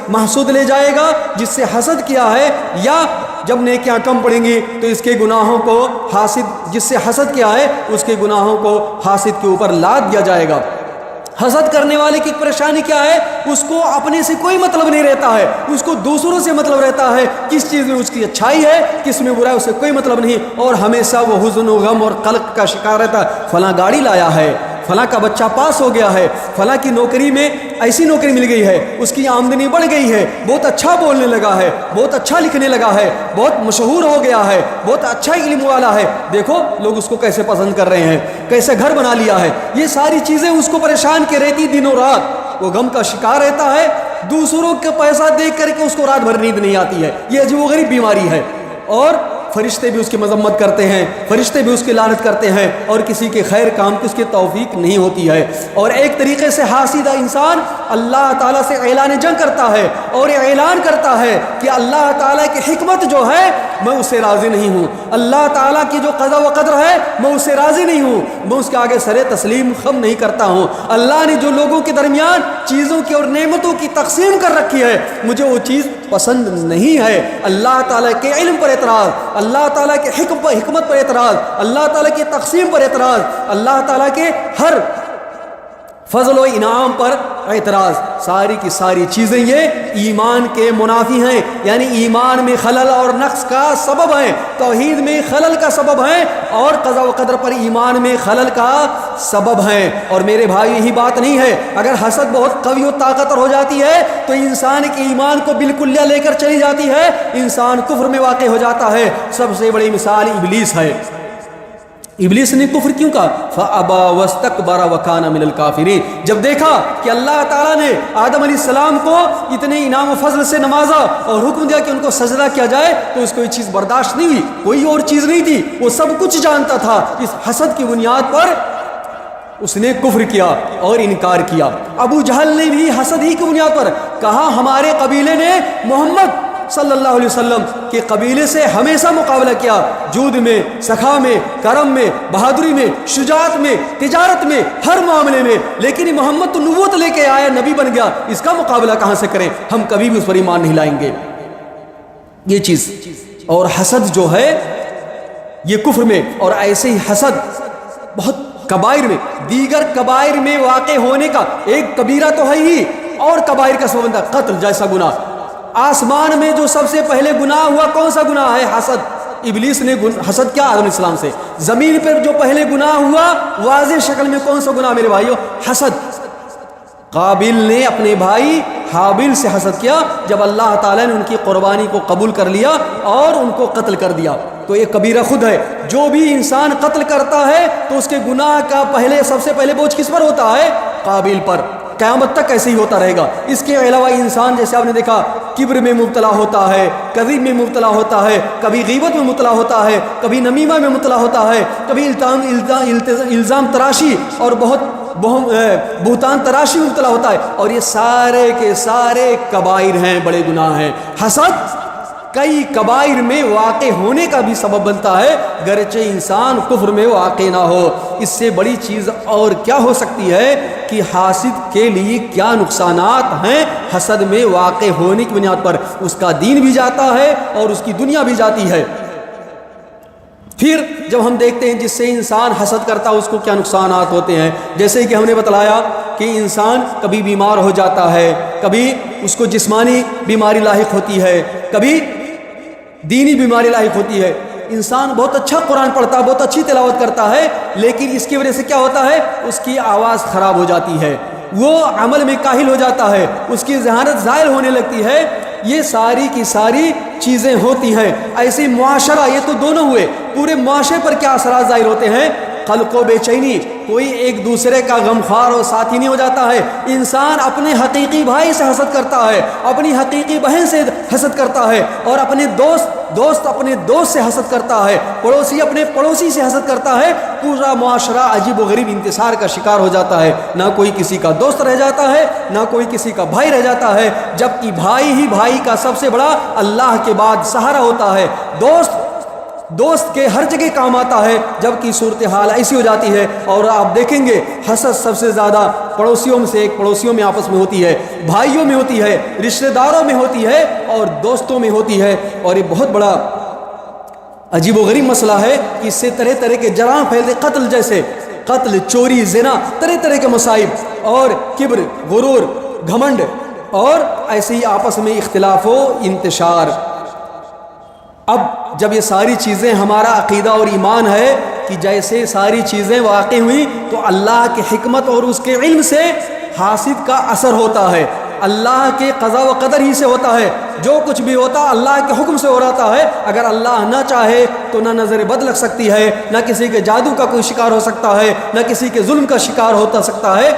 محسود لے جائے گا جس سے حسد کیا ہے، یا جب نیکیاں کم پڑیں گی تو اس کے گناہوں کو حاسد، جس سے حسد کیا ہے، اس کے گناہوں کو حاسد کے اوپر لاد دیا جائے گا۔ حسد کرنے والے کی پریشانی کیا ہے؟ اس کو اپنے سے کوئی مطلب نہیں رہتا ہے، اس کو دوسروں سے مطلب رہتا ہے، کس چیز میں اس کی اچھائی ہے، کس میں برا ہے، اسے کوئی مطلب نہیں، اور ہمیشہ وہ حزن و غم اور قلق کا شکار رہتا ہے۔ فلاں گاڑی لایا ہے، فلاں کا بچہ پاس ہو گیا ہے، فلاں کی نوکری میں ایسی نوکری مل گئی ہے، اس کی آمدنی بڑھ گئی ہے، بہت اچھا بولنے لگا ہے، بہت اچھا لکھنے لگا ہے، بہت مشہور ہو گیا ہے، بہت اچھا علم والا ہے، دیکھو لوگ اس کو کیسے پسند کر رہے ہیں، کیسے گھر بنا لیا ہے۔ یہ ساری چیزیں اس کو پریشان کے رہتی دن و رات، وہ غم کا شکار رہتا ہے، دوسروں کا پیسہ دیکھ کر کے اس کو رات بھر نیند نہیں آتی ہے، یہ عجیب و غریب بیماری ہے۔ اور فرشتے بھی اس کی مذمت کرتے ہیں، فرشتے بھی اس کی لعنت کرتے ہیں، اور کسی کے خیر کام کی اس کی توفیق نہیں ہوتی ہے۔ اور ایک طریقے سے حاسدہ انسان اللہ تعالیٰ سے اعلان جنگ کرتا ہے اور اعلان کرتا ہے کہ اللہ تعالیٰ کی حکمت جو ہے میں اس سے راضی نہیں ہوں، اللہ تعالیٰ کی جو قضا و قدر ہے میں اس سے راضی نہیں ہوں، میں اس کے آگے سر تسلیم خم نہیں کرتا ہوں۔ اللہ نے جو لوگوں کے درمیان چیزوں کی اور نعمتوں کی تقسیم کر رکھی ہے مجھے وہ چیز پسند نہیں ہے۔ اللہ تعالیٰ کے علم پر اعتراض، اللہ تعالیٰ کے حکمت پر اعتراض، اللہ تعالیٰ کی تقسیم پر اعتراض، اللہ تعالیٰ کے ہر فضل و انعام پر اعتراض، ساری کی ساری چیزیں یہ ایمان کے منافی ہیں، یعنی ایمان میں خلل اور نقص کا سبب ہیں، توحید میں خلل کا سبب ہیں، اور قضا و قدر پر ایمان میں خلل کا سبب ہیں۔ اور میرے بھائی یہی بات نہیں ہے، اگر حسد بہت قوی و طاقتور ہو جاتی ہے تو انسان کے ایمان کو بالکل لے کر چلی جاتی ہے، انسان کفر میں واقع ہو جاتا ہے۔ سب سے بڑی مثال ابلیس ہے۔ ابلیس نے کفر کیوں کہا؟ فَأَبَى وَاسْتَكْبَرَ وَكَانَ مِنَ الْكَافِرِينَ۔ جب دیکھا کہ اللہ تعالیٰ نے آدم علیہ السلام کو اتنے انعام و فضل سے نوازا اور حکم دیا کہ ان کو سجدہ کیا جائے تو اس کو یہ چیز برداشت نہیں ہوئی، کوئی اور چیز نہیں تھی، وہ سب کچھ جانتا تھا، اس حسد کی بنیاد پر اس نے کفر کیا اور انکار کیا۔ ابو جہل نے بھی حسد ہی کی بنیاد پر کہا ہمارے قبیلے نے محمد صلی اللہ علیہ وسلم کے قبیلے سے ہمیشہ مقابلہ کیا، جود میں، سخا میں، کرم میں، بہادری میں، شجاعت میں، تجارت میں، ہر معاملے میں، لیکن محمد تو نبوت لے کے آیا، نبی بن گیا، اس کا مقابلہ کہاں سے کریں؟ ہم کبھی بھی اس پر ایمان نہیں لائیں گے۔ یہ چیز اور حسد جو ہے یہ کفر میں، اور ایسے ہی حسد بہت کبائر میں، دیگر کبائر میں واقع ہونے کا ایک کبیرہ تو ہے ہی، اور کبائر کا سبب ہے قتل جیسا گناہ۔ آسمان میں جو سب سے پہلے گناہ ہوا کون سا گناہ ہے؟ حسد۔ ابلیس نے حسد کیا آدم علیہ السلام سے۔ زمین پر جو پہلے گناہ ہوا واضح شکل میں کون سا گناہ میرے بھائیو؟ حسد۔ قابل نے اپنے بھائی حابل سے حسد کیا جب اللہ تعالیٰ نے ان کی قربانی کو قبول کر لیا اور ان کو قتل کر دیا، تو یہ کبیرہ خود ہے۔ جو بھی انسان قتل کرتا ہے تو اس کے گناہ کا سب سے پہلے بوجھ کس پر ہوتا ہے؟ قابل پر۔ قیامت تک ایسے ہی ہوتا رہے گا۔ اس کے علاوہ انسان جیسے آپ نے دیکھا کبر میں مبتلا ہوتا ہے، کذب میں مبتلا ہوتا ہے، کبھی غیبت میں مبتلا ہوتا ہے، کبھی نمیمہ میں مبتلا ہوتا ہے، کبھی الزام تراشی اور بہتان تراشی میں مبتلا ہوتا ہے، اور یہ سارے کے سارے کبائر ہیں، بڑے گناہ ہیں۔ حسد کئی کبائر میں واقع ہونے کا بھی سبب بنتا ہے، گرچہ انسان کفر میں واقع نہ ہو۔ اس سے بڑی چیز اور کیا ہو سکتی ہے کہ حاسد کے لیے کیا نقصانات ہیں حسد میں واقع ہونے کی بنیاد پر؟ اس کا دین بھی جاتا ہے اور اس کی دنیا بھی جاتی ہے۔ پھر جب ہم دیکھتے ہیں جس سے انسان حسد کرتا ہے اس کو کیا نقصانات ہوتے ہیں، جیسے کہ ہم نے بتلایا کہ انسان کبھی بیمار ہو جاتا ہے، کبھی اس کو جسمانی بیماری لاحق ہوتی ہے، کبھی دینی بیماری لاحق ہوتی ہے۔ انسان بہت اچھا قرآن پڑھتا ہے، بہت اچھی تلاوت کرتا ہے، لیکن اس کی وجہ سے کیا ہوتا ہے؟ اس کی آواز خراب ہو جاتی ہے، وہ عمل میں کاہل ہو جاتا ہے، اس کی ذہانت زائل ہونے لگتی ہے۔ یہ ساری کی ساری چیزیں ہوتی ہیں۔ ایسی معاشرہ، یہ تو دونوں ہوئے، پورے معاشرے پر کیا اثرات ظاہر ہوتے ہیں؟ خلق و بے چینی، کوئی ایک دوسرے کا غمخوار اور ساتھی نہیں ہو جاتا ہے۔ انسان اپنے حقیقی بھائی سے حسد کرتا ہے، اپنی حقیقی بہن سے حسد کرتا ہے، اور اپنے دوست دوست اپنے دوست سے حسد کرتا ہے، پڑوسی اپنے پڑوسی سے حسد کرتا ہے، پورا معاشرہ عجیب و غریب انتصار کا شکار ہو جاتا ہے، نہ کوئی کسی کا دوست رہ جاتا ہے، نہ کوئی کسی کا بھائی رہ جاتا ہے، جبکہ بھائی ہی بھائی کا سب سے بڑا اللہ کے بعد سہارا ہوتا ہے۔ دوست کے ہر جگہ کام آتا ہے، جبکہ صورتحال ایسی ہو جاتی ہے۔ اور آپ دیکھیں گے حسد سب سے زیادہ پڑوسیوں میں سے ایک، پڑوسیوں میں آپس میں ہوتی ہے، بھائیوں میں ہوتی ہے، رشتہ داروں میں ہوتی ہے، اور دوستوں میں ہوتی ہے۔ اور یہ بہت بڑا عجیب و غریب مسئلہ ہے کہ اس سے طرح طرح کے جرائم پھیلتے، قتل جیسے، قتل، چوری، زنا، طرح طرح کے مصائب، اور کبر، غرور، گھمنڈ، اور ایسے ہی آپس میں اختلاف و انتشار۔ اب جب یہ ساری چیزیں ہمارا عقیدہ اور ایمان ہے کہ جیسے ساری چیزیں واقع ہوئی تو اللہ کی حکمت اور اس کے علم سے حاسد کا اثر ہوتا ہے، اللہ کے قضاء و قدر ہی سے ہوتا ہے، جو کچھ بھی ہوتا اللہ کے حکم سے ہو رہا ہے۔ اگر اللہ نہ چاہے تو نہ نظر بد لگ سکتی ہے، نہ کسی کے جادو کا کوئی شکار ہو سکتا ہے، نہ کسی کے ظلم کا شکار ہوتا سکتا ہے۔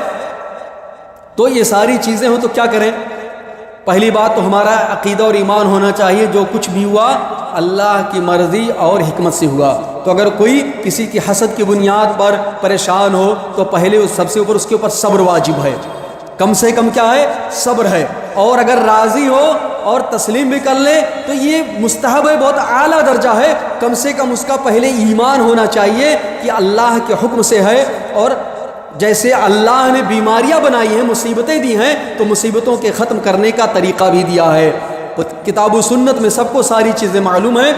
تو یہ ساری چیزیں ہوں تو کیا کریں؟ پہلی بات تو ہمارا عقیدہ اور ایمان ہونا چاہیے جو کچھ بھی ہوا اللہ کی مرضی اور حکمت سے ہوا۔ تو اگر کوئی کسی کی حسد کی بنیاد پر پریشان ہو تو پہلے سب سے اوپر اس کے اوپر صبر واجب ہے، کم سے کم کیا ہے؟ صبر ہے۔ اور اگر راضی ہو اور تسلیم بھی کر لے تو یہ مستحب ہے، بہت اعلیٰ درجہ ہے، کم سے کم اس کا پہلے ایمان ہونا چاہیے کہ اللہ کے حکم سے ہے۔ اور جیسے اللہ نے بیماریاں بنائی ہیں، مصیبتیں دی ہیں، تو مصیبتوں کے ختم کرنے کا طریقہ بھی دیا ہے۔ کتاب و سنت میں سب کو ساری چیزیں معلوم ہیں۔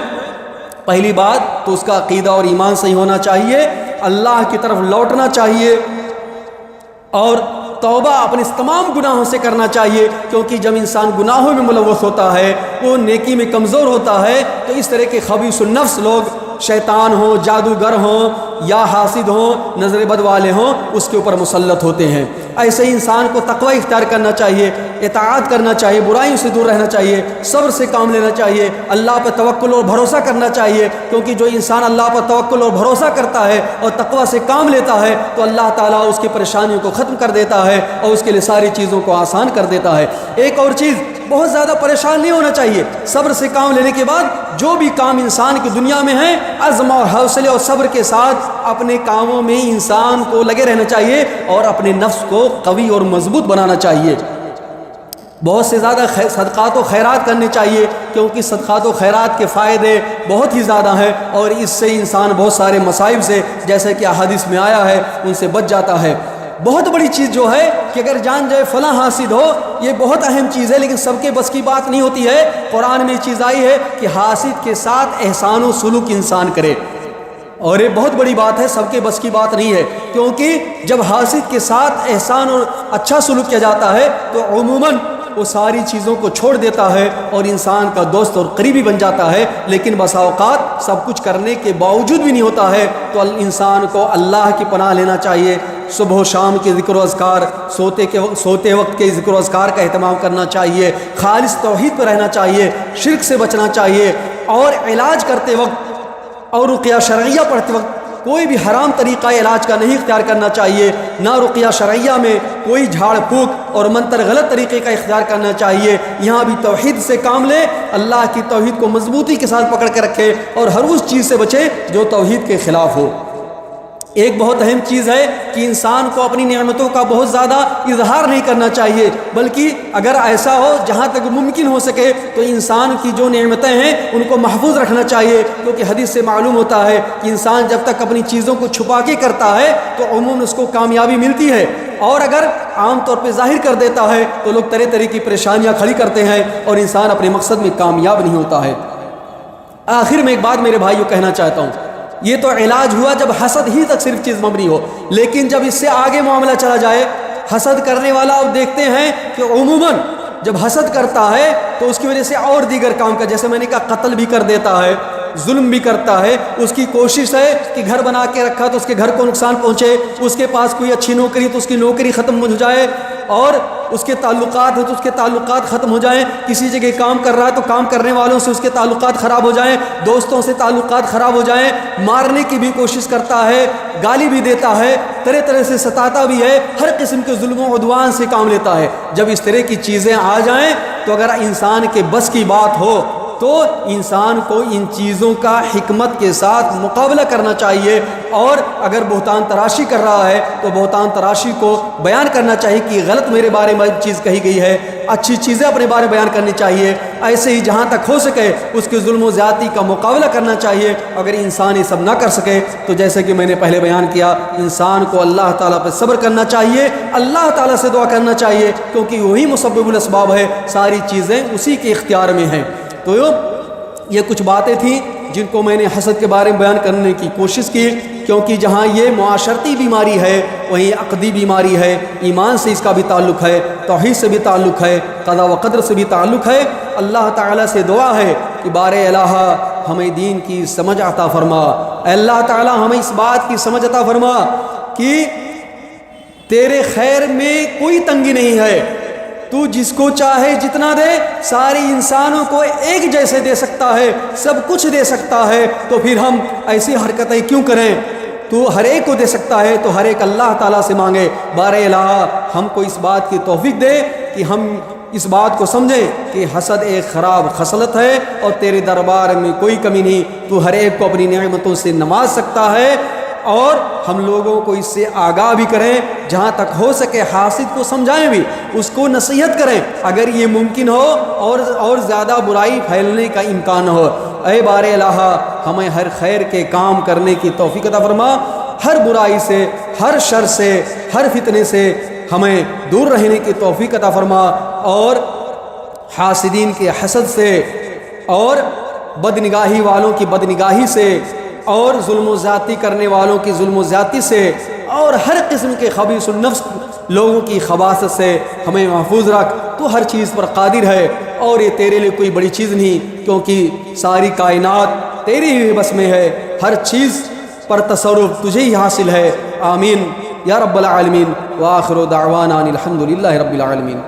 پہلی بات تو اس کا عقیدہ اور ایمان صحیح ہونا چاہیے، اللہ کی طرف لوٹنا چاہیے، اور توبہ اپنے تمام گناہوں سے کرنا چاہیے، کیونکہ جب انسان گناہوں میں ملوث ہوتا ہے، وہ نیکی میں کمزور ہوتا ہے، تو اس طرح کے خبیث النفس لوگ، شیطان ہوں، جادوگر ہوں، یا حاسد ہوں، نظر بد والے ہوں، اس کے اوپر مسلط ہوتے ہیں۔ ایسے ہی انسان کو تقوی اختیار کرنا چاہیے، اطاعت کرنا چاہیے، برائیوں سے دور رہنا چاہیے، صبر سے کام لینا چاہیے، اللہ پر توکل اور بھروسہ کرنا چاہیے، کیونکہ جو انسان اللہ پر توکل اور بھروسہ کرتا ہے اور تقوی سے کام لیتا ہے تو اللہ تعالیٰ اس کی پریشانیوں کو ختم کر دیتا ہے اور اس کے لیے ساری چیزوں کو آسان کر دیتا ہے۔ ایک اور چیز، بہت زیادہ پریشان نہیں ہونا چاہیے، صبر سے کام لینے کے بعد جو بھی کام انسان کی دنیا میں ہے، عزم اور حوصلے اور صبر کے ساتھ اپنے کاموں میں انسان کو لگے رہنا چاہیے اور اپنے نفس کو قوی اور مضبوط بنانا چاہیے۔ بہت سے زیادہ صدقات و خیرات کرنے چاہیے، کیونکہ صدقات و خیرات کے فائدے بہت ہی زیادہ ہیں، اور اس سے انسان بہت سارے مصائب سے، جیسے کہ احادیث میں آیا ہے، ان سے بچ جاتا ہے۔ بہت بڑی چیز جو ہے کہ اگر جان جائے فلاں حاسد ہو، یہ بہت اہم چیز ہے، لیکن سب کے بس کی بات نہیں ہوتی ہے۔ قرآن میں یہ چیز آئی ہے کہ حاسد کے ساتھ احسان و سلوک انسان کرے، اور یہ بہت بڑی بات ہے، سب کے بس کی بات نہیں ہے، کیونکہ جب حاسد کے ساتھ احسان اور اچھا سلوک کیا جاتا ہے تو عموماً وہ ساری چیزوں کو چھوڑ دیتا ہے اور انسان کا دوست اور قریبی بن جاتا ہے۔ لیکن بسا اوقات سب کچھ کرنے کے باوجود بھی نہیں ہوتا ہے، تو انسان کو اللہ کی پناہ لینا چاہیے، صبح و شام کے ذکر و اذکار، سوتے وقت کے ذکر و اذکار کا اہتمام کرنا چاہیے، خالص توحید پہ رہنا چاہیے، شرک سے بچنا چاہیے، اور علاج کرتے وقت اور رقیہ شرعیہ پڑھتے وقت کوئی بھی حرام طریقہ علاج کا نہیں اختیار کرنا چاہیے، نہ رقیہ شرعیہ میں کوئی جھاڑ پھونک اور منتر غلط طریقے کا اختیار کرنا چاہیے۔ یہاں بھی توحید سے کام لے، اللہ کی توحید کو مضبوطی کے ساتھ پکڑ کے رکھے، اور ہر اس چیز سے بچے جو توحید کے خلاف ہو۔ ایک بہت اہم چیز ہے کہ انسان کو اپنی نعمتوں کا بہت زیادہ اظہار نہیں کرنا چاہیے، بلکہ اگر ایسا ہو جہاں تک ممکن ہو سکے تو انسان کی جو نعمتیں ہیں ان کو محفوظ رکھنا چاہیے، کیونکہ حدیث سے معلوم ہوتا ہے کہ انسان جب تک اپنی چیزوں کو چھپا کے کرتا ہے تو عموماً اس کو کامیابی ملتی ہے، اور اگر عام طور پہ ظاہر کر دیتا ہے تو لوگ طرح طرح کی پریشانیاں کھڑی کرتے ہیں اور انسان اپنے مقصد میں کامیاب نہیں ہوتا ہے۔ آخر میں ایک بات میرے بھائیوں کہنا چاہتا ہوں، یہ تو علاج ہوا جب حسد ہی تک صرف چیز مبنی ہو، لیکن جب اس سے آگے معاملہ چلا جائے، حسد کرنے والا آپ دیکھتے ہیں کہ عموماً جب حسد کرتا ہے تو اس کی وجہ سے اور دیگر کام کا، جیسے میں نے کہا، قتل بھی کر دیتا ہے، ظلم بھی کرتا ہے۔ اس کی کوشش ہے کہ گھر بنا کے رکھا تو اس کے گھر کو نقصان پہنچے، اس کے پاس کوئی اچھی نوکری تو اس کی نوکری ختم ہو جائے، اور اس کے تعلقات ہیں تو اس کے تعلقات ختم ہو جائیں، کسی جگہ کام کر رہا ہے تو کام کرنے والوں سے اس کے تعلقات خراب ہو جائیں، دوستوں سے تعلقات خراب ہو جائیں، مارنے کی بھی کوشش کرتا ہے، گالی بھی دیتا ہے، طرح طرح سے ستاتا بھی ہے، ہر قسم کے ظلم و عدوان سے کام لیتا ہے۔ جب اس طرح کی چیزیں آ جائیں تو اگر انسان کے بس کی بات ہو تو انسان کو ان چیزوں کا حکمت کے ساتھ مقابلہ کرنا چاہیے، اور اگر بہتان تراشی کر رہا ہے تو بہتان تراشی کو بیان کرنا چاہیے کہ غلط میرے بارے میں چیز کہی گئی ہے، اچھی چیزیں اپنے بارے میں بیان کرنی چاہیے۔ ایسے ہی جہاں تک ہو سکے اس کے ظلم و زیادتی کا مقابلہ کرنا چاہیے۔ اگر انسان یہ سب نہ کر سکے تو جیسے کہ میں نے پہلے بیان کیا، انسان کو اللہ تعالیٰ پہ صبر کرنا چاہیے، اللہ تعالیٰ سے دعا کرنا چاہیے، کیونکہ وہی مسبب الاسباب ہے، ساری چیزیں اسی کے اختیار میں ہیں۔ تو یہ کچھ باتیں تھیں جن کو میں نے حسد کے بارے میں بیان کرنے کی کوشش کی، کیونکہ جہاں یہ معاشرتی بیماری ہے وہیں عقدی بیماری ہے، ایمان سے اس کا بھی تعلق ہے، توحید سے بھی تعلق ہے، قضا و قدر سے بھی تعلق ہے۔ اللہ تعالیٰ سے دعا ہے کہ بار الہ ہمیں دین کی سمجھ عطا فرما، اے اللہ تعالیٰ ہمیں اس بات کی سمجھ عطا فرما کہ تیرے خیر میں کوئی تنگی نہیں ہے، تو جس کو چاہے جتنا دے، سارے انسانوں کو ایک جیسے دے سکتا ہے، سب کچھ دے سکتا ہے، تو پھر ہم ایسی حرکتیں کیوں کریں؟ تو ہر ایک کو دے سکتا ہے تو ہر ایک اللہ تعالیٰ سے مانگے۔ بار الہ ہم کو اس بات کی توفیق دے کہ ہم اس بات کو سمجھیں کہ حسد ایک خراب خصلت ہے اور تیرے دربار میں کوئی کمی نہیں، تو ہر ایک کو اپنی نعمتوں سے نواز سکتا ہے، اور ہم لوگوں کو اس سے آگاہ بھی کریں، جہاں تک ہو سکے حاسد کو سمجھائیں بھی، اس کو نصیحت کریں اگر یہ ممکن ہو اور زیادہ برائی پھیلنے کا امکان ہو۔ اے بار الہ ہمیں ہر خیر کے کام کرنے کی توفیق عطا فرما، ہر برائی سے، ہر شر سے، ہر فتنے سے ہمیں دور رہنے کی توفیق عطا فرما، اور حاسدین کے حسد سے، اور بدنگاہی والوں کی بدنگاہی سے، اور ظلم و زیادتی کرنے والوں کی ظلم و زیادتی سے، اور ہر قسم کے خبیث النفس لوگوں کی خباثت سے ہمیں محفوظ رکھ۔ تو ہر چیز پر قادر ہے اور یہ تیرے لیے کوئی بڑی چیز نہیں، کیونکہ ساری کائنات تیری ہی بس میں ہے، ہر چیز پر تصرف تجھے ہی حاصل ہے۔ آمین یا رب العالمین، وآخر دعوانا ان الحمد للہ رب العالمین۔